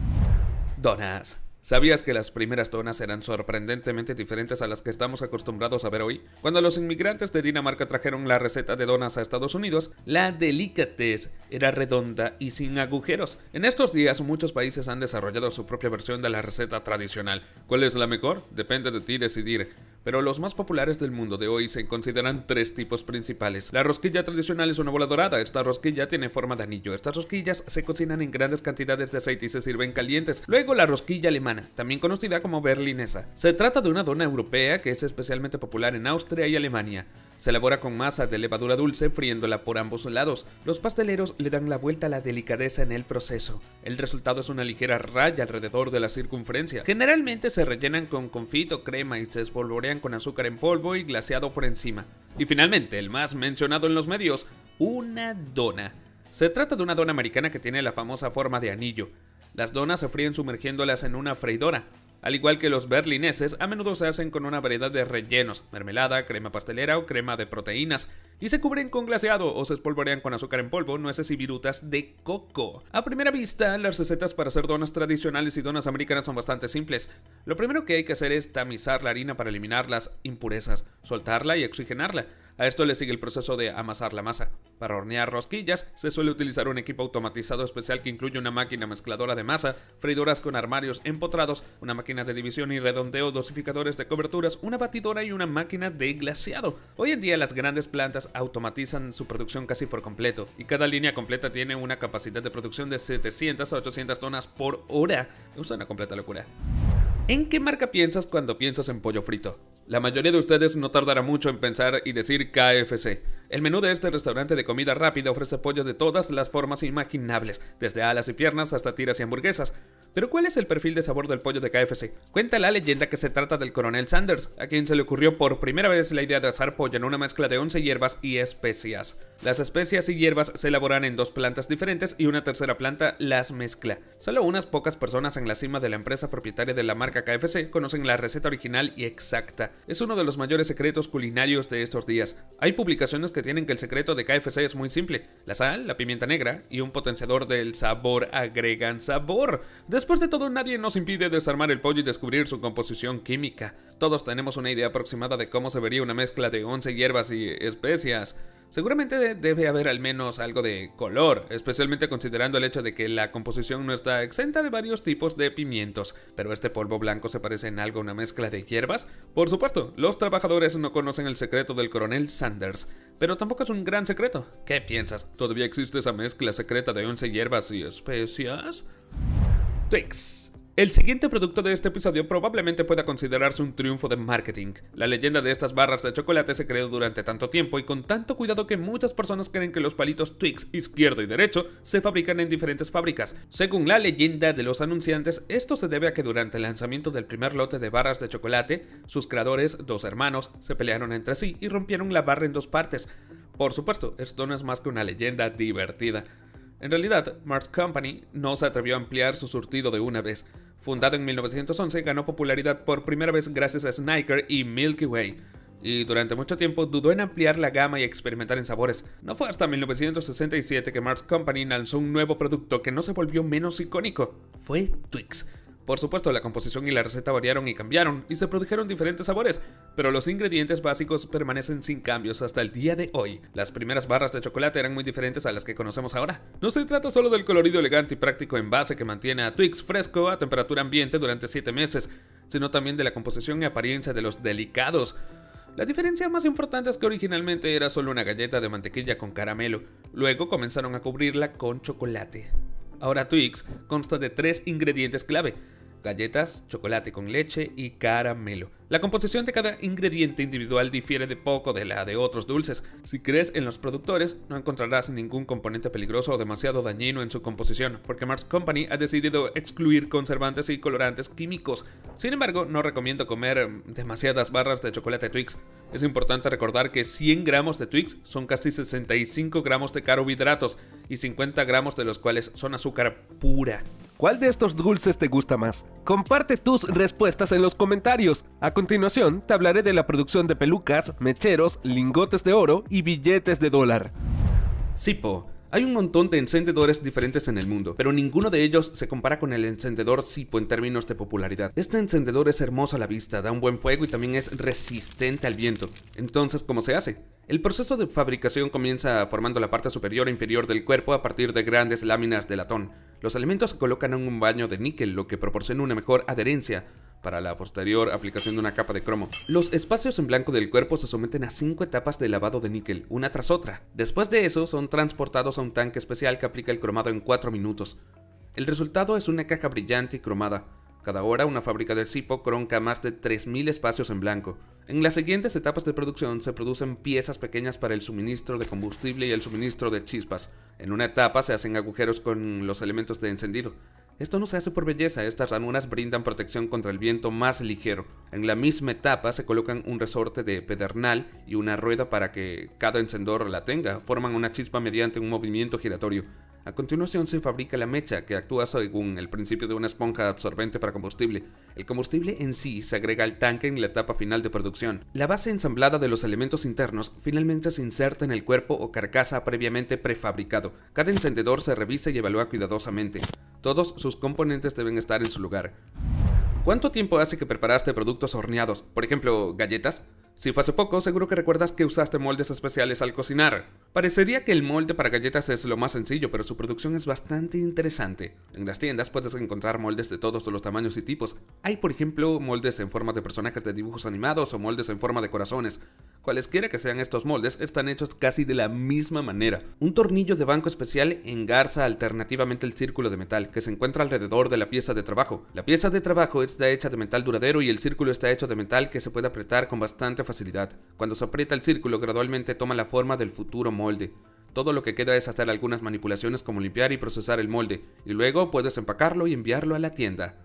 Donas. ¿Sabías que las primeras donas eran sorprendentemente diferentes a las que estamos acostumbrados a ver hoy? Cuando los inmigrantes de Dinamarca trajeron la receta de donas a Estados Unidos, la delicatesse era redonda y sin agujeros. En estos días, muchos países han desarrollado su propia versión de la receta tradicional. ¿Cuál es la mejor? Depende de ti decidir. Pero los más populares del mundo de hoy se consideran tres tipos principales. La rosquilla tradicional es una bola dorada. Esta rosquilla tiene forma de anillo. Estas rosquillas se cocinan en grandes cantidades de aceite y se sirven calientes. Luego la rosquilla alemana, también conocida como berlinesa. Se trata de una dona europea que es especialmente popular en Austria y Alemania. Se elabora con masa de levadura dulce, friéndola por ambos lados. Los pasteleros le dan la vuelta a la delicadeza en el proceso. El resultado es una ligera raya alrededor de la circunferencia. Generalmente se rellenan con confit o crema y se espolvorean con azúcar en polvo y glaseado por encima. Y finalmente, el más mencionado en los medios, una dona. Se trata de una dona americana que tiene la famosa forma de anillo. Las donas se fríen sumergiéndolas en una freidora. Al igual que los berlineses, a menudo se hacen con una variedad de rellenos, mermelada, crema pastelera o crema de proteínas, y se cubren con glaseado o se espolvorean con azúcar en polvo, nueces y virutas de coco. A primera vista, las recetas para hacer donas tradicionales y donas americanas son bastante simples. Lo primero que hay que hacer es tamizar la harina para eliminar las impurezas, soltarla y oxigenarla. A esto le sigue el proceso de amasar la masa. Para hornear rosquillas, se suele utilizar un equipo automatizado especial que incluye una máquina mezcladora de masa, freidoras con armarios empotrados, una máquina de división y redondeo, dosificadores de coberturas, una batidora y una máquina de glaseado. Hoy en día las grandes plantas automatizan su producción casi por completo, y cada línea completa tiene una capacidad de producción de 700 a 800 donas por hora. Es una completa locura. ¿En qué marca piensas cuando piensas en pollo frito? La mayoría de ustedes no tardará mucho en pensar y decir KFC. El menú de este restaurante de comida rápida ofrece pollo de todas las formas imaginables, desde alas y piernas hasta tiras y hamburguesas. Pero ¿cuál es el perfil de sabor del pollo de KFC? Cuenta la leyenda que se trata del coronel Sanders, a quien se le ocurrió por primera vez la idea de asar pollo en una mezcla de 11 hierbas y especias. Las especias y hierbas se elaboran en 2 plantas diferentes y una tercera planta las mezcla. Solo unas pocas personas en la cima de la empresa propietaria de la marca KFC conocen la receta original y exacta. Es uno de los mayores secretos culinarios de estos días. Hay publicaciones que tienen que el secreto de KFC es muy simple. La sal, la pimienta negra y un potenciador del sabor agregan sabor. Después de todo, nadie nos impide desarmar el pollo y descubrir su composición química. Todos tenemos una idea aproximada de cómo se vería una mezcla de 11 hierbas y especias. Seguramente debe haber al menos algo de color, especialmente considerando el hecho de que la composición no está exenta de varios tipos de pimientos. ¿Pero este polvo blanco se parece en algo a una mezcla de hierbas? Por supuesto, los trabajadores no conocen el secreto del coronel Sanders, pero tampoco es un gran secreto. ¿Qué piensas? ¿Todavía existe esa mezcla secreta de 11 hierbas y especias? Twix. El siguiente producto de este episodio probablemente pueda considerarse un triunfo de marketing. La leyenda de estas barras de chocolate se creó durante tanto tiempo y con tanto cuidado que muchas personas creen que los palitos Twix izquierdo y derecho se fabrican en diferentes fábricas. Según la leyenda de los anunciantes, esto se debe a que durante el lanzamiento del primer lote de barras de chocolate, sus creadores, 2 hermanos, se pelearon entre sí y rompieron la barra en 2 partes. Por supuesto, esto no es más que una leyenda divertida. En realidad, Mars Company no se atrevió a ampliar su surtido de una vez. Fundado en 1911, ganó popularidad por primera vez gracias a Snickers y Milky Way. Y durante mucho tiempo dudó en ampliar la gama y experimentar en sabores. No fue hasta 1967 que Mars Company lanzó un nuevo producto que no se volvió menos icónico. Fue Twix. Por supuesto, la composición y la receta variaron y cambiaron, y se produjeron diferentes sabores, pero los ingredientes básicos permanecen sin cambios hasta el día de hoy. Las primeras barras de chocolate eran muy diferentes a las que conocemos ahora. No se trata solo del colorido elegante y práctico envase que mantiene a Twix fresco a temperatura ambiente durante 7 meses, sino también de la composición y apariencia de los delicados. La diferencia más importante es que originalmente era solo una galleta de mantequilla con caramelo, luego comenzaron a cubrirla con chocolate. Ahora Twix consta de 3 ingredientes clave: galletas, chocolate con leche y caramelo. La composición de cada ingrediente individual difiere de poco de la de otros dulces. Si crees en los productores, no encontrarás ningún componente peligroso o demasiado dañino en su composición, porque Mars Company ha decidido excluir conservantes y colorantes químicos. Sin embargo, no recomiendo comer demasiadas barras de chocolate Twix. Es importante recordar que 100 gramos de Twix son casi 65 gramos de carbohidratos y 50 gramos de los cuales son azúcar pura. ¿Cuál de estos dulces te gusta más? Comparte tus respuestas en los comentarios. A continuación, te hablaré de la producción de pelucas, mecheros, lingotes de oro y billetes de dólar. Zippo. Hay un montón de encendedores diferentes en el mundo, pero ninguno de ellos se compara con el encendedor Zippo en términos de popularidad. Este encendedor es hermoso a la vista, da un buen fuego y también es resistente al viento. Entonces, ¿cómo se hace? El proceso de fabricación comienza formando la parte superior e inferior del cuerpo a partir de grandes láminas de latón. Los elementos se colocan en un baño de níquel, lo que proporciona una mejor adherencia para la posterior aplicación de una capa de cromo. Los espacios en blanco del cuerpo se someten a 5 etapas de lavado de níquel, una tras otra. Después de eso, son transportados a un tanque especial que aplica el cromado en 4 minutos. El resultado es una caja brillante y cromada. Cada hora, una fábrica de Zippo cronca más de 3.000 espacios en blanco. En las siguientes etapas de producción se producen piezas pequeñas para el suministro de combustible y el suministro de chispas. En una etapa se hacen agujeros con los elementos de encendido. Esto no se hace por belleza, estas ranuras brindan protección contra el viento más ligero. En la misma etapa se colocan un resorte de pedernal y una rueda para que cada encendedor la tenga. Forman una chispa mediante un movimiento giratorio. A continuación se fabrica la mecha, que actúa según el principio de una esponja absorbente para combustible. El combustible en sí se agrega al tanque en la etapa final de producción. La base ensamblada de los elementos internos finalmente se inserta en el cuerpo o carcasa previamente prefabricado. Cada encendedor se revisa y evalúa cuidadosamente. Todos sus componentes deben estar en su lugar. ¿Cuánto tiempo hace que preparaste productos horneados? Por ejemplo, galletas. Si fue hace poco, seguro que recuerdas que usaste moldes especiales al cocinar. Parecería que el molde para galletas es lo más sencillo, pero su producción es bastante interesante. En las tiendas puedes encontrar moldes de todos los tamaños y tipos. Hay, por ejemplo, moldes en forma de personajes de dibujos animados o moldes en forma de corazones. Cualesquiera que sean estos moldes, están hechos casi de la misma manera. Un tornillo de banco especial engarza alternativamente el círculo de metal, que se encuentra alrededor de la pieza de trabajo. La pieza de trabajo está hecha de metal duradero y el círculo está hecho de metal que se puede apretar con bastante facilidad. Cuando se aprieta el círculo, gradualmente toma la forma del futuro molde. Todo lo que queda es hacer algunas manipulaciones como limpiar y procesar el molde, y luego puedes empacarlo y enviarlo a la tienda.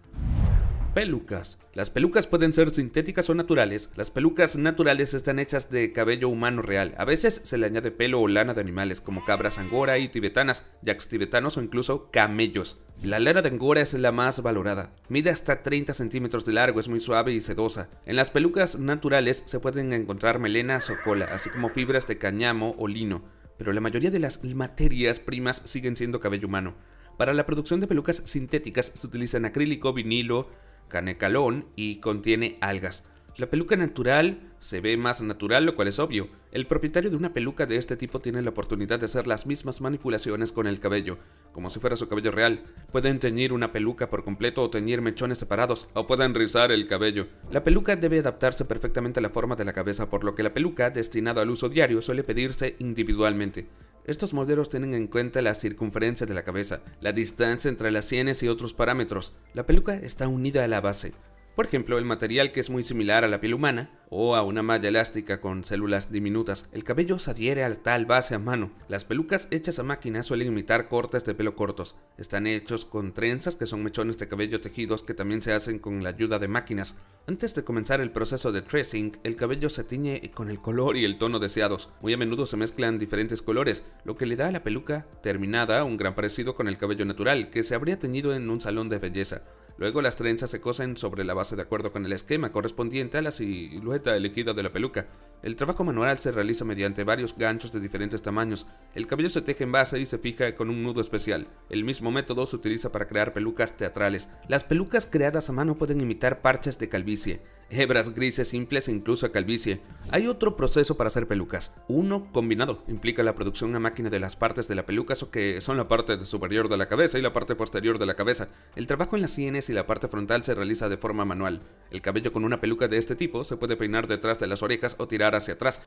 Pelucas. Las pelucas pueden ser sintéticas o naturales. Las pelucas naturales están hechas de cabello humano real. A veces se le añade pelo o lana de animales, como cabras angora y tibetanas, yaks tibetanos o incluso camellos. La lana de angora es la más valorada. Mide hasta 30 centímetros de largo, es muy suave y sedosa. En las pelucas naturales se pueden encontrar melenas o cola, así como fibras de cáñamo o lino, pero la mayoría de las materias primas siguen siendo cabello humano. Para la producción de pelucas sintéticas se utilizan acrílico, vinilo, canecalón y contiene algas. La peluca natural se ve más natural, lo cual es obvio. El propietario de una peluca de este tipo tiene la oportunidad de hacer las mismas manipulaciones con el cabello, como si fuera su cabello real. Pueden teñir una peluca por completo o teñir mechones separados, o pueden rizar el cabello. La peluca debe adaptarse perfectamente a la forma de la cabeza, por lo que la peluca, destinada al uso diario, suele pedirse individualmente. Estos modelos tienen en cuenta la circunferencia de la cabeza, la distancia entre las sienes y otros parámetros. La peluca está unida a la base. Por ejemplo, el material, que es muy similar a la piel humana o a una malla elástica con células diminutas. El cabello se adhiere a tal base a mano. Las pelucas hechas a máquina suelen imitar cortes de pelo cortos. Están hechos con trenzas, que son mechones de cabello tejidos que también se hacen con la ayuda de máquinas. Antes de comenzar el proceso de tracing, el cabello se tiñe con el color y el tono deseados. Muy a menudo se mezclan diferentes colores, lo que le da a la peluca terminada un gran parecido con el cabello natural, que se habría teñido en un salón de belleza. Luego las trenzas se cosen sobre la base de acuerdo con el esquema correspondiente a la silueta elegida de la peluca. El trabajo manual se realiza mediante varios ganchos de diferentes tamaños. El cabello se teje en base y se fija con un nudo especial. El mismo método se utiliza para crear pelucas teatrales. Las pelucas creadas a mano pueden imitar parches de calvicie, hebras grises simples e incluso calvicie. Hay otro proceso para hacer pelucas. Uno combinado implica la producción a máquina de las partes de la peluca, que son la parte superior de la cabeza y la parte posterior de la cabeza. El trabajo en las sienes y la parte frontal se realiza de forma manual. El cabello con una peluca de este tipo se puede peinar detrás de las orejas o tirar hacia atrás.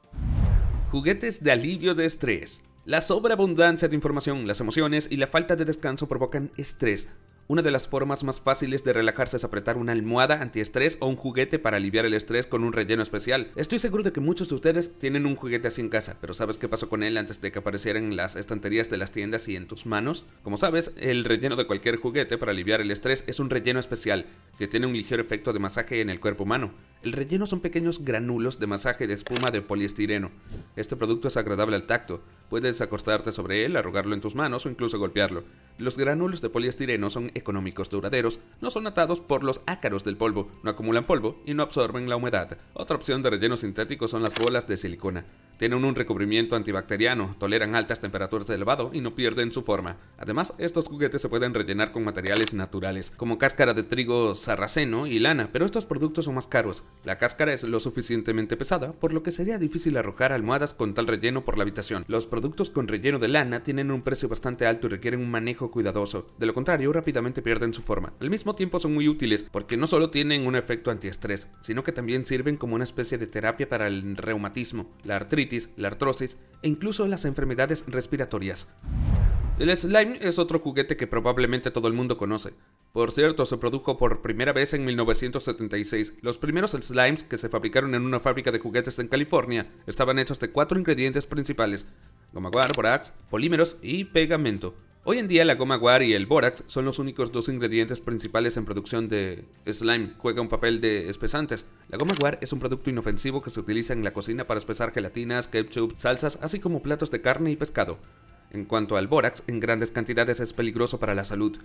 Juguetes de alivio de estrés. La sobreabundancia de información, las emociones y la falta de descanso provocan estrés. Una de las formas más fáciles de relajarse es apretar una almohada antiestrés o un juguete para aliviar el estrés con un relleno especial. Estoy seguro de que muchos de ustedes tienen un juguete así en casa, pero ¿sabes qué pasó con él antes de que apareciera en las estanterías de las tiendas y en tus manos? Como sabes, el relleno de cualquier juguete para aliviar el estrés es un relleno especial, que tiene un ligero efecto de masaje en el cuerpo humano. El relleno son pequeños granulos de masaje de espuma de poliestireno. Este producto es agradable al tacto. Puedes acostarte sobre él, arrugarlo en tus manos o incluso golpearlo. Los granulos de poliestireno son económicos, duraderos, no son atados por los ácaros del polvo, no acumulan polvo y no absorben la humedad. Otra opción de relleno sintético son las bolas de silicona. Tienen un recubrimiento antibacteriano, toleran altas temperaturas de lavado y no pierden su forma. Además, estos juguetes se pueden rellenar con materiales naturales, como cáscara de trigo sarraceno y lana, pero estos productos son más caros. La cáscara es lo suficientemente pesada, por lo que sería difícil arrojar almohadas con tal relleno por la habitación. Los productos con relleno de lana tienen un precio bastante alto y requieren un manejo cuidadoso. De lo contrario, rápidamente pierden su forma. Al mismo tiempo son muy útiles, porque no solo tienen un efecto antiestrés, sino que también sirven como una especie de terapia para el reumatismo, la artritis, la artrosis e incluso las enfermedades respiratorias. El slime es otro juguete que probablemente todo el mundo conoce. Por cierto, se produjo por primera vez en 1976. Los primeros slimes que se fabricaron en una fábrica de juguetes en California estaban hechos de 4 ingredientes principales: goma guar, bórax, polímeros y pegamento. Hoy en día la goma guar y el bórax son los únicos 2 ingredientes principales en producción de slime. Juega un papel de espesantes. La goma guar es un producto inofensivo que se utiliza en la cocina para espesar gelatinas, ketchup, salsas, así como platos de carne y pescado. En cuanto al bórax, en grandes cantidades es peligroso para la salud.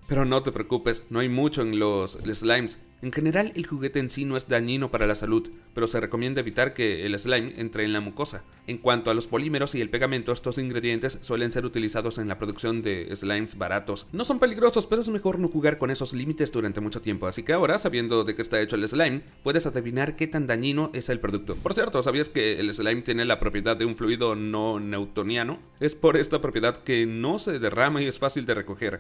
Pero no te preocupes, no hay mucho en los slimes. En general, el juguete en sí no es dañino para la salud, pero se recomienda evitar que el slime entre en la mucosa. En cuanto a los polímeros y el pegamento, estos ingredientes suelen ser utilizados en la producción de slimes baratos. No son peligrosos, pero es mejor no jugar con esos límites durante mucho tiempo, así que ahora, sabiendo de qué está hecho el slime, puedes adivinar qué tan dañino es el producto. Por cierto, ¿sabías que el slime tiene la propiedad de un fluido no newtoniano? Es por esta propiedad que no se derrama y es fácil de recoger.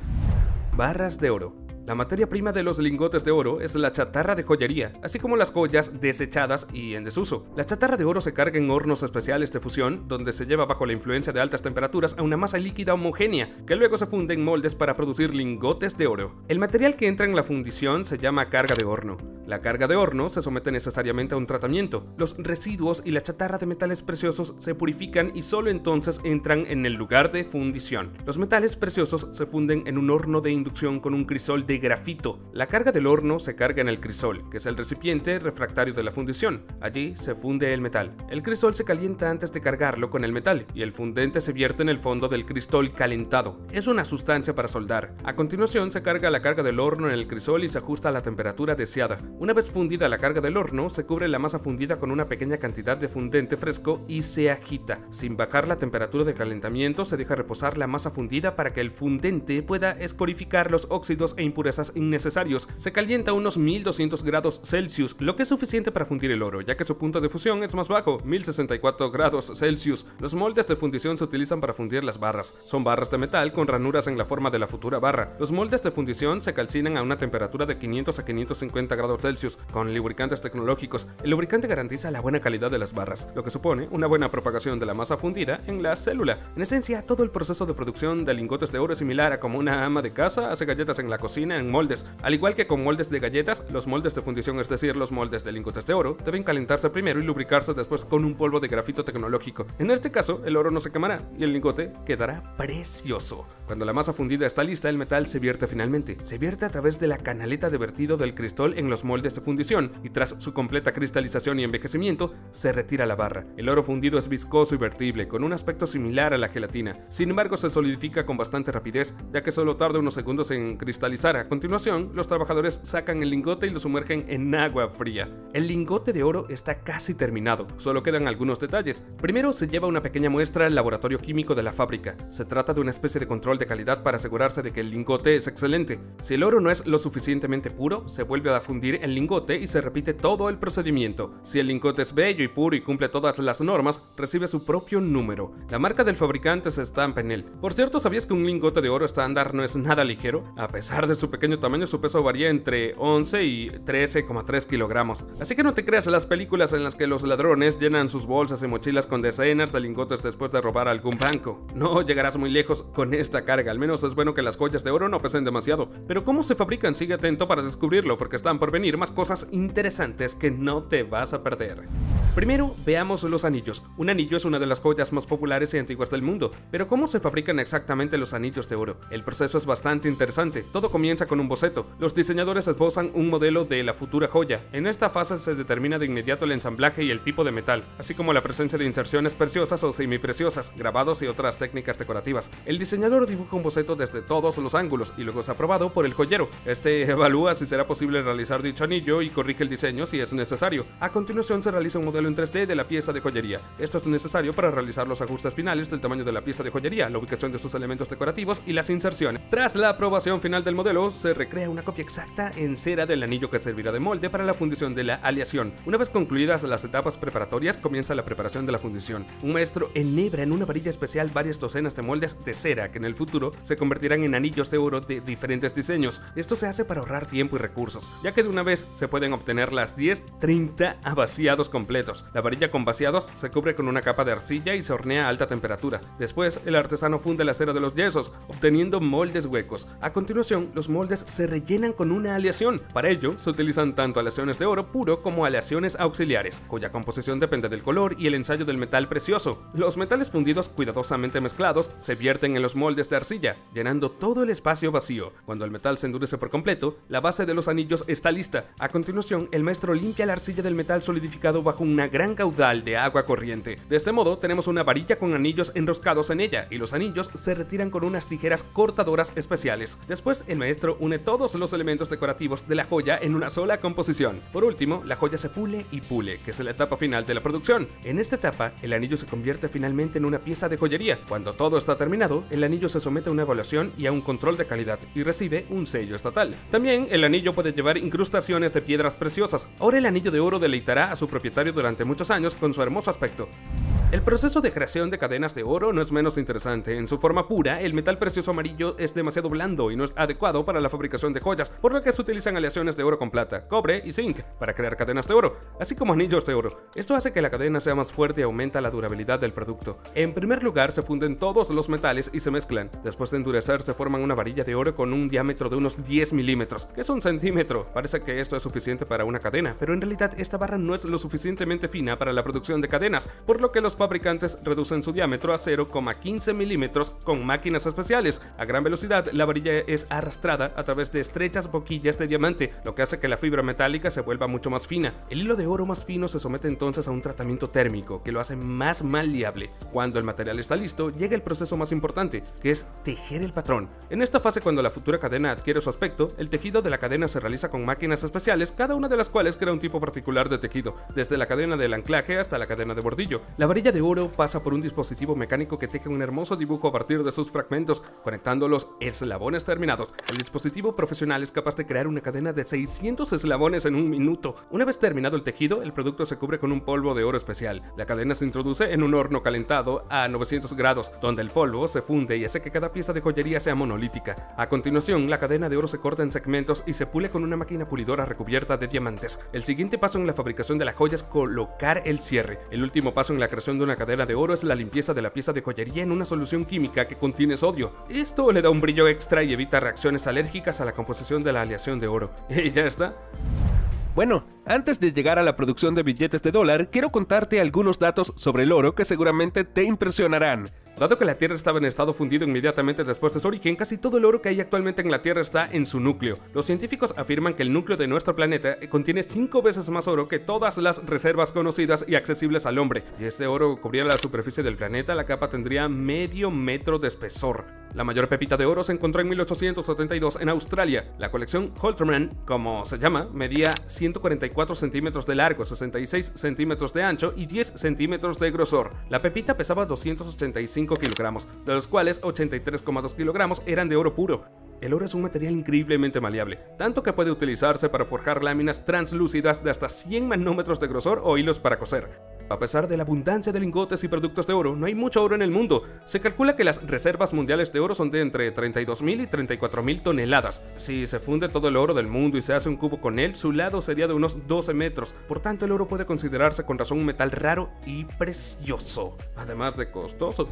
Barras de oro. La materia prima de los lingotes de oro es la chatarra de joyería, así como las joyas desechadas y en desuso. La chatarra de oro se carga en hornos especiales de fusión, donde se lleva bajo la influencia de altas temperaturas a una masa líquida homogénea, que luego se funde en moldes para producir lingotes de oro. El material que entra en la fundición se llama carga de horno. La carga de horno se somete necesariamente a un tratamiento. Los residuos y la chatarra de metales preciosos se purifican y solo entonces entran en el lugar de fundición. Los metales preciosos se funden en un horno de inducción con un crisol de grafito. La carga del horno se carga en el crisol, que es el recipiente refractario de la fundición. Allí se funde el metal. El crisol se calienta antes de cargarlo con el metal y el fundente se vierte en el fondo del crisol calentado. Es una sustancia para soldar. A continuación se carga la carga del horno en el crisol y se ajusta a la temperatura deseada. Una vez fundida la carga del horno, se cubre la masa fundida con una pequeña cantidad de fundente fresco y se agita. Sin bajar la temperatura de calentamiento, se deja reposar la masa fundida para que el fundente pueda escorificar los óxidos e impurezas innecesarios. Se calienta a unos 1200 grados Celsius, lo que es suficiente para fundir el oro, ya que su punto de fusión es más bajo, 1064 grados Celsius. Los moldes de fundición se utilizan para fundir las barras. Son barras de metal con ranuras en la forma de la futura barra. Los moldes de fundición se calcinan a una temperatura de 500 a 550 grados Celsius con lubricantes tecnológicos. El lubricante garantiza la buena calidad de las barras, lo que supone una buena propagación de la masa fundida en la célula. En esencia, todo el proceso de producción de lingotes de oro es similar a como una ama de casa hace galletas en la cocina en moldes. Al igual que con moldes de galletas, los moldes de fundición, es decir, los moldes de lingotes de oro, deben calentarse primero y lubricarse después con un polvo de grafito tecnológico. En este caso, el oro no se quemará y el lingote quedará precioso. Cuando la masa fundida está lista, el metal se vierte finalmente. Se vierte a través de la canaleta de vertido del crisol en los moldes de fundición y tras su completa cristalización y envejecimiento, se retira la barra. El oro fundido es viscoso y vertible, con un aspecto similar a la gelatina. Sin embargo, se solidifica con bastante rapidez, ya que solo tarda unos segundos en cristalizar. A continuación, los trabajadores sacan el lingote y lo sumergen en agua fría. El lingote de oro está casi terminado, solo quedan algunos detalles. Primero se lleva una pequeña muestra al laboratorio químico de la fábrica. Se trata de una especie de control de calidad para asegurarse de que el lingote es excelente. Si el oro no es lo suficientemente puro, se vuelve a fundir el lingote y se repite todo el procedimiento. Si el lingote es bello y puro y cumple todas las normas, recibe su propio número. La marca del fabricante se estampa en él. Por cierto, ¿sabías que un lingote de oro estándar no es nada ligero? A pesar de su pequeño tamaño, su peso varía entre 11 y 13,3 kilogramos. Así que no te creas las películas en las que los ladrones llenan sus bolsas y mochilas con decenas de lingotes después de robar algún banco. No llegarás muy lejos con esta carga, al menos es bueno que las joyas de oro no pesen demasiado. Pero ¿cómo se fabrican? Sigue atento para descubrirlo, porque están por venir más cosas interesantes que no te vas a perder. Primero, veamos los anillos. Un anillo es una de las joyas más populares y antiguas del mundo, pero ¿cómo se fabrican exactamente los anillos de oro? El proceso es bastante interesante. Todo comienza con un boceto. Los diseñadores esbozan un modelo de la futura joya. En esta fase se determina de inmediato el ensamblaje y el tipo de metal, así como la presencia de inserciones preciosas o semipreciosas, grabados y otras técnicas decorativas. El diseñador dibuja un boceto desde todos los ángulos y luego es aprobado por el joyero. Este evalúa si será posible realizar dicho anillo y corrige el diseño si es necesario. A continuación se realiza un modelo en 3D de la pieza de joyería. Esto es necesario para realizar los ajustes finales del tamaño de la pieza de joyería, la ubicación de sus elementos decorativos y las inserciones. Tras la aprobación final del modelo, se recrea una copia exacta en cera del anillo que servirá de molde para la fundición de la aleación. Una vez concluidas las etapas preparatorias, comienza la preparación de la fundición. Un maestro enhebra en una varilla especial varias docenas de moldes de cera que en el futuro se convertirán en anillos de oro de diferentes diseños. Esto se hace para ahorrar tiempo y recursos, ya que de una vez se pueden obtener las 10-30 vaciados completos. La varilla con vaciados se cubre con una capa de arcilla y se hornea a alta temperatura. Después, el artesano funde la cera de los yesos, obteniendo moldes huecos. A continuación, los moldes se rellenan con una aleación. Para ello, se utilizan tanto aleaciones de oro puro como aleaciones auxiliares, cuya composición depende del color y el ensayo del metal precioso. Los metales fundidos cuidadosamente mezclados se vierten en los moldes de arcilla, llenando todo el espacio vacío. Cuando el metal se endurece por completo, la base de los anillos está lista. A continuación, el maestro limpia la arcilla del metal solidificado bajo una gran caudal de agua corriente. De este modo, tenemos una varilla con anillos enroscados en ella, y los anillos se retiran con unas tijeras cortadoras especiales. Después, el maestro une todos los elementos decorativos de la joya en una sola composición. Por último, la joya se pule y pule, que es la etapa final de la producción. En esta etapa, el anillo se convierte finalmente en una pieza de joyería. Cuando todo está terminado, el anillo se somete a una evaluación y a un control de calidad y recibe un sello estatal. También, el anillo puede llevar incrustaciones de piedras preciosas. Ahora el anillo de oro deleitará a su propietario durante muchos años con su hermoso aspecto. El proceso de creación de cadenas de oro no es menos interesante. En su forma pura, el metal precioso amarillo es demasiado blando y no es adecuado para la fabricación de joyas, por lo que se utilizan aleaciones de oro con plata, cobre y zinc para crear cadenas de oro, así como anillos de oro. Esto hace que la cadena sea más fuerte y aumenta la durabilidad del producto. En primer lugar, se funden todos los metales y se mezclan. Después de endurecer, se forman una varilla de oro con un diámetro de unos 10 milímetros, que es un centímetro. Parece que esto es suficiente para una cadena, pero en realidad esta barra no es lo suficientemente fina para la producción de cadenas, por lo que los fabricantes reducen su diámetro a 0,15 milímetros con máquinas especiales. A gran velocidad, la varilla es arrastrada a través de estrechas boquillas de diamante, lo que hace que la fibra metálica se vuelva mucho más fina. El hilo de oro más fino se somete entonces a un tratamiento térmico que lo hace más maleable. Cuando el material está listo, llega el proceso más importante, que es tejer el patrón. En esta fase, cuando la futura cadena adquiere su aspecto, el tejido de la cadena se realiza con máquinas especiales, cada una de las cuales crea un tipo particular de tejido, desde la cadena del anclaje hasta la cadena de bordillo. La varilla de oro pasa por un dispositivo mecánico que teje un hermoso dibujo a partir de sus fragmentos, conectando los eslabones terminados. El dispositivo profesional es capaz de crear una cadena de 600 eslabones en un minuto. Una vez terminado el tejido, el producto se cubre con un polvo de oro especial. La cadena se introduce en un horno calentado a 900 grados, donde el polvo se funde y hace que cada pieza de joyería sea monolítica. A continuación, la cadena de oro se corta en segmentos y se pule con una máquina pulidora recubierta de diamantes. El siguiente paso en la fabricación de la joya es colocar el cierre. El último paso en la creación de una cadena de oro es la limpieza de la pieza de joyería en una solución química que contiene sodio. Esto le da un brillo extra y evita reacciones alérgicas a la composición de la aleación de oro. Y ya está. Bueno, antes de llegar a la producción de billetes de dólar, quiero contarte algunos datos sobre el oro que seguramente te impresionarán. Dado que la Tierra estaba en estado fundido inmediatamente después de su origen, casi todo el oro que hay actualmente en la Tierra está en su núcleo. Los científicos afirman que el núcleo de nuestro planeta contiene 5 veces más oro que todas las reservas conocidas y accesibles al hombre. Si este oro cubriera la superficie del planeta, la capa tendría medio metro de espesor. La mayor pepita de oro se encontró en 1872 en Australia. La colección Holterman, como se llama, medía 144 centímetros de largo, 66 centímetros de ancho y 10 centímetros de grosor. La pepita pesaba 285 kilogramos, de los cuales 83,2 kilogramos eran de oro puro. El oro es un material increíblemente maleable, tanto que puede utilizarse para forjar láminas translúcidas de hasta 100 nanómetros de grosor o hilos para coser. A pesar de la abundancia de lingotes y productos de oro, no hay mucho oro en el mundo. Se calcula que las reservas mundiales de oro son de entre 32.000 y 34.000 toneladas. Si se funde todo el oro del mundo y se hace un cubo con él, su lado sería de unos 12 metros. Por tanto, el oro puede considerarse con razón un metal raro y precioso, además de costoso.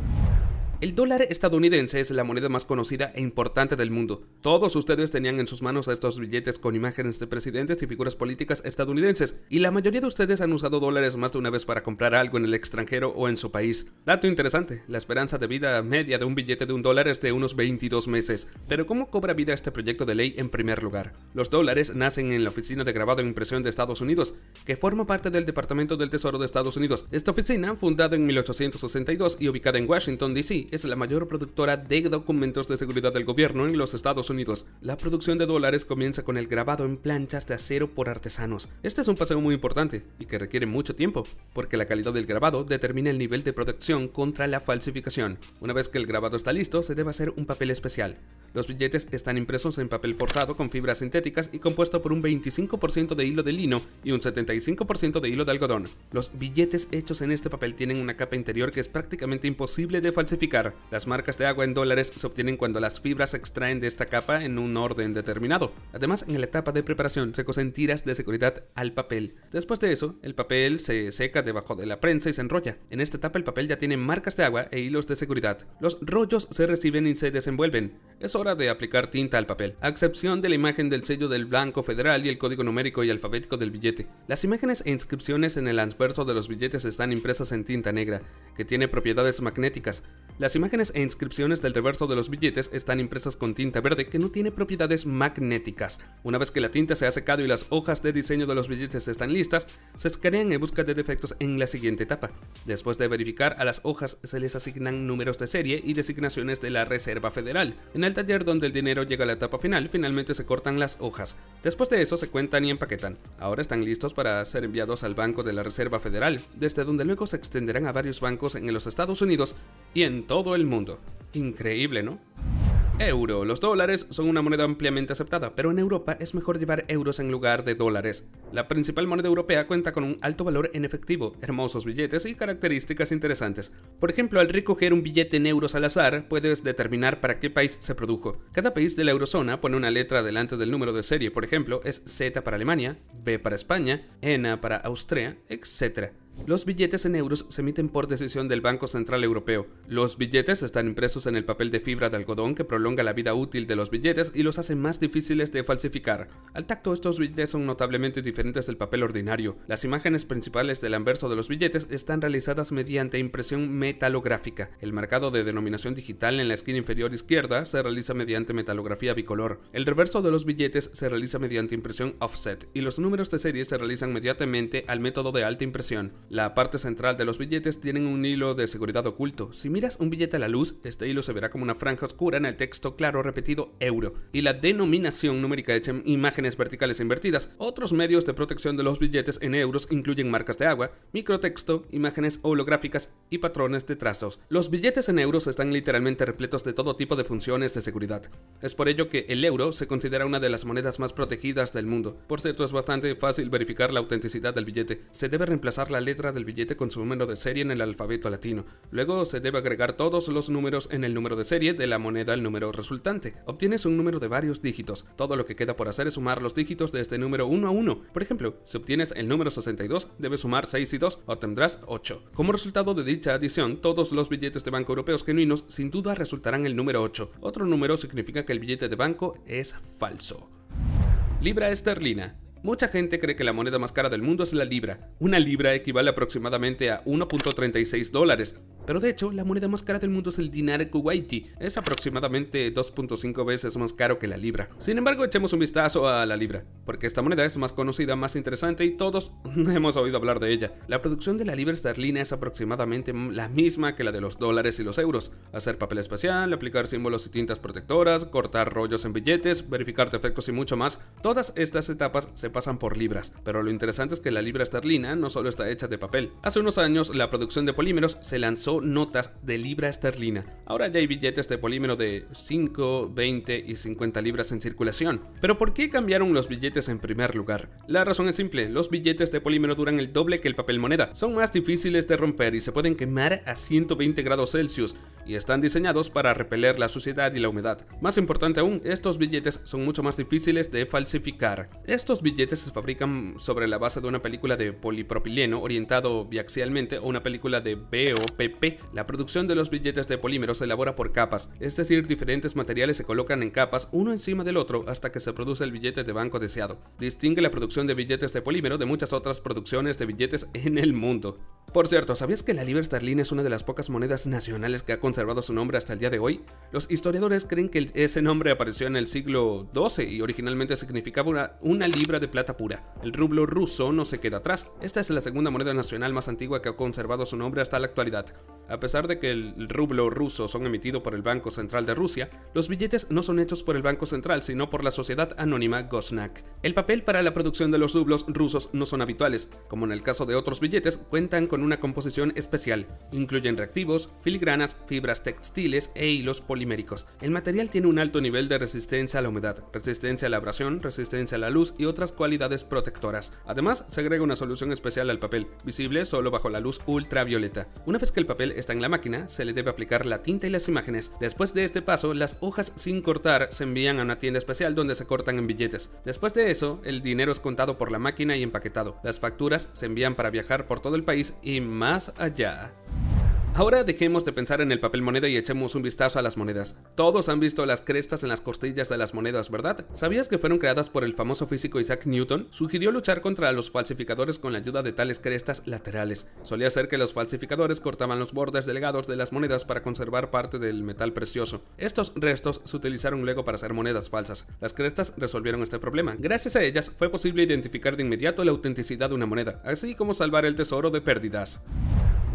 El dólar estadounidense es la moneda más conocida e importante del mundo. Todos ustedes tenían en sus manos estos billetes con imágenes de presidentes y figuras políticas estadounidenses, y la mayoría de ustedes han usado dólares más de una vez para comprar algo en el extranjero o en su país. Dato interesante, la esperanza de vida media de un billete de $1 es de unos 22 meses. Pero ¿cómo cobra vida este proyecto de ley en primer lugar? Los dólares nacen en la Oficina de Grabado e Impresión de Estados Unidos, que forma parte del Departamento del Tesoro de Estados Unidos. Esta oficina, fundada en 1862 y ubicada en Washington, D.C., es la mayor productora de documentos de seguridad del gobierno en los Estados Unidos. La producción de dólares comienza con el grabado en planchas de acero por artesanos. Este es un paseo muy importante y que requiere mucho tiempo, porque la calidad del grabado determina el nivel de protección contra la falsificación. Una vez que el grabado está listo, se debe hacer un papel especial. Los billetes están impresos en papel forjado con fibras sintéticas y compuesto por un 25% de hilo de lino y un 75% de hilo de algodón. Los billetes hechos en este papel tienen una capa interior que es prácticamente imposible de falsificar. Las marcas de agua en dólares se obtienen cuando las fibras se extraen de esta capa en un orden determinado. Además, en la etapa de preparación se cosen tiras de seguridad al papel. Después de eso, el papel se seca debajo de la prensa y se enrolla. En esta etapa el papel ya tiene marcas de agua e hilos de seguridad. Los rollos se reciben y se desenvuelven. Es hora de aplicar tinta al papel, a excepción de la imagen del sello del Banco Federal y el código numérico y alfabético del billete. Las imágenes e inscripciones en el anverso de los billetes están impresas en tinta negra, que tiene propiedades magnéticas. Las imágenes e inscripciones del reverso de los billetes están impresas con tinta verde que no tiene propiedades magnéticas. Una vez que la tinta se ha secado y las hojas de diseño de los billetes están listas, se escanean en busca de defectos en la siguiente etapa. Después de verificar, a las hojas se les asignan números de serie y designaciones de la Reserva Federal. En el taller donde el dinero llega a la etapa final, finalmente se cortan las hojas. Después de eso se cuentan y empaquetan. Ahora están listos para ser enviados al Banco de la Reserva Federal, desde donde luego se extenderán a varios bancos en los Estados Unidos y en todo el mundo. Increíble, ¿no? Euro. Los dólares son una moneda ampliamente aceptada, pero en Europa es mejor llevar euros en lugar de dólares. La principal moneda europea cuenta con un alto valor en efectivo, hermosos billetes y características interesantes. Por ejemplo, al recoger un billete en euros al azar, puedes determinar para qué país se produjo. Cada país de la eurozona pone una letra delante del número de serie, por ejemplo, es Z para Alemania, B para España, N para Austria, etc. Los billetes en euros se emiten por decisión del Banco Central Europeo. Los billetes están impresos en el papel de fibra de algodón que prolonga la vida útil de los billetes y los hace más difíciles de falsificar. Al tacto, estos billetes son notablemente diferentes del papel ordinario. Las imágenes principales del anverso de los billetes están realizadas mediante impresión metalográfica. El marcado de denominación digital en la esquina inferior izquierda se realiza mediante metalografía bicolor. El reverso de los billetes se realiza mediante impresión offset y los números de serie se realizan mediante al método de alta impresión. La parte central de los billetes tienen un hilo de seguridad oculto. Si miras un billete a la luz, este hilo se verá como una franja oscura en el texto claro repetido euro y la denominación numérica hecha en imágenes verticales invertidas. Otros medios de protección de los billetes en euros incluyen marcas de agua, microtexto, imágenes holográficas y patrones de trazos. Los billetes en euros están literalmente repletos de todo tipo de funciones de seguridad. Es por ello que el euro se considera una de las monedas más protegidas del mundo. Por cierto, es bastante fácil verificar la autenticidad del billete. Se debe reemplazar la letra del billete con su número de serie en el alfabeto latino. Luego se debe agregar todos los números en el número de serie de la moneda al número resultante. Obtienes un número de varios dígitos. Todo lo que queda por hacer es sumar los dígitos de este número uno a uno. Por ejemplo, si obtienes el número 62, debes sumar 6 y 2, obtendrás 8. Como resultado de dicha adición, todos los billetes de banco europeos genuinos sin duda resultarán el número 8. Otro número significa que el billete de banco es falso. Libra esterlina. Mucha gente cree que la moneda más cara del mundo es la libra. Una libra equivale aproximadamente a $1.36. Pero de hecho, la moneda más cara del mundo es el dinar kuwaití. Es aproximadamente 2.5 veces más caro que la libra. Sin embargo, echemos un vistazo a la libra, porque esta moneda es más conocida, más interesante y todos hemos oído hablar de ella. La producción de la libra esterlina es aproximadamente la misma que la de los dólares y los euros. Hacer papel especial, aplicar símbolos y tintas protectoras, cortar rollos en billetes, verificar defectos y mucho más. Todas estas etapas se pasan por libras, pero lo interesante es que la libra esterlina no solo está hecha de papel. Hace unos años, la producción de polímeros se lanzó reemplazó notas de libra esterlina. Ahora ya hay billetes de polímero de 5, 20 y 50 libras en circulación. Pero ¿por qué cambiaron los billetes en primer lugar? La razón es simple, los billetes de polímero duran el doble que el papel moneda, son más difíciles de romper y se pueden quemar a 120 grados Celsius y están diseñados para repeler la suciedad y la humedad. Más importante aún, estos billetes son mucho más difíciles de falsificar. Estos billetes se fabrican sobre la base de una película de polipropileno orientado biaxialmente o una película de BOPP. La producción de los billetes de polímero se elabora por capas, es decir, diferentes materiales se colocan en capas uno encima del otro hasta que se produce el billete de banco deseado. Distingue la producción de billetes de polímero de muchas otras producciones de billetes en el mundo. Por cierto, ¿sabías que la libra esterlina es una de las pocas monedas nacionales que ha conservado su nombre hasta el día de hoy? Los historiadores creen que ese nombre apareció en el siglo XII y originalmente significaba una libra de plata pura. El rublo ruso no se queda atrás. Esta es la segunda moneda nacional más antigua que ha conservado su nombre hasta la actualidad. A pesar de que el rublo ruso son emitidos por el Banco Central de Rusia, los billetes no son hechos por el Banco Central, sino por la sociedad anónima Gosnak. El papel para la producción de los rublos rusos no son habituales, como en el caso de otros billetes, cuentan con una composición especial. Incluyen reactivos, filigranas, fibras textiles e hilos poliméricos. El material tiene un alto nivel de resistencia a la humedad, resistencia a la abrasión, resistencia a la luz y otras cualidades protectoras. Además, se agrega una solución especial al papel, visible solo bajo la luz ultravioleta. Una vez que el papel está en la máquina, se le debe aplicar la tinta y las imágenes. Después de este paso, las hojas sin cortar se envían a una tienda especial donde se cortan en billetes. Después de eso, el dinero es contado por la máquina y empaquetado. Las facturas se envían para viajar por todo el país y más allá. Ahora dejemos de pensar en el papel moneda y echemos un vistazo a las monedas. Todos han visto las crestas en las costillas de las monedas, ¿verdad? ¿Sabías que fueron creadas por el famoso físico Isaac Newton? Sugirió luchar contra los falsificadores con la ayuda de tales crestas laterales. Solía ser que los falsificadores cortaban los bordes delgados de las monedas para conservar parte del metal precioso. Estos restos se utilizaron luego para hacer monedas falsas. Las crestas resolvieron este problema. Gracias a ellas fue posible identificar de inmediato la autenticidad de una moneda, así como salvar el tesoro de pérdidas.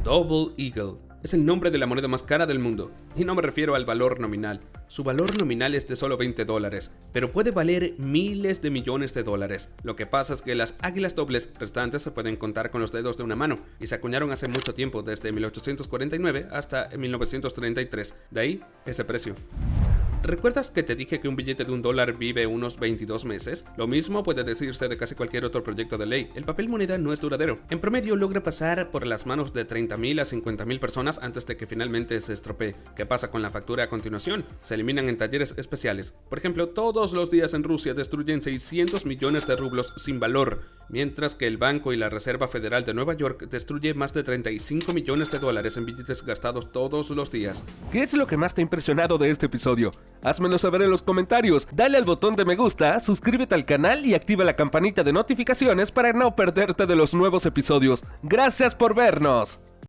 Double Eagle es el nombre de la moneda más cara del mundo, y no me refiero al valor nominal. Su valor nominal es de solo $20, pero puede valer miles de millones de dólares. Lo que pasa es que las águilas dobles restantes se pueden contar con los dedos de una mano, y se acuñaron hace mucho tiempo, desde 1849 hasta 1933, de ahí ese precio. ¿Recuerdas que te dije que un billete de $1 vive unos 22 meses? Lo mismo puede decirse de casi cualquier otro proyecto de ley. El papel moneda no es duradero. En promedio logra pasar por las manos de 30.000 a 50.000 personas antes de que finalmente se estropee. ¿Qué pasa con la factura a continuación? Se eliminan en talleres especiales. Por ejemplo, todos los días en Rusia destruyen 600 millones de rublos sin valor, mientras que el Banco y la Reserva Federal de Nueva York destruye más de 35 millones de dólares en billetes gastados todos los días. ¿Qué es lo que más te ha impresionado de este episodio? Házmelo saber en los comentarios, dale al botón de me gusta, suscríbete al canal y activa la campanita de notificaciones para no perderte de los nuevos episodios. ¡Gracias por vernos!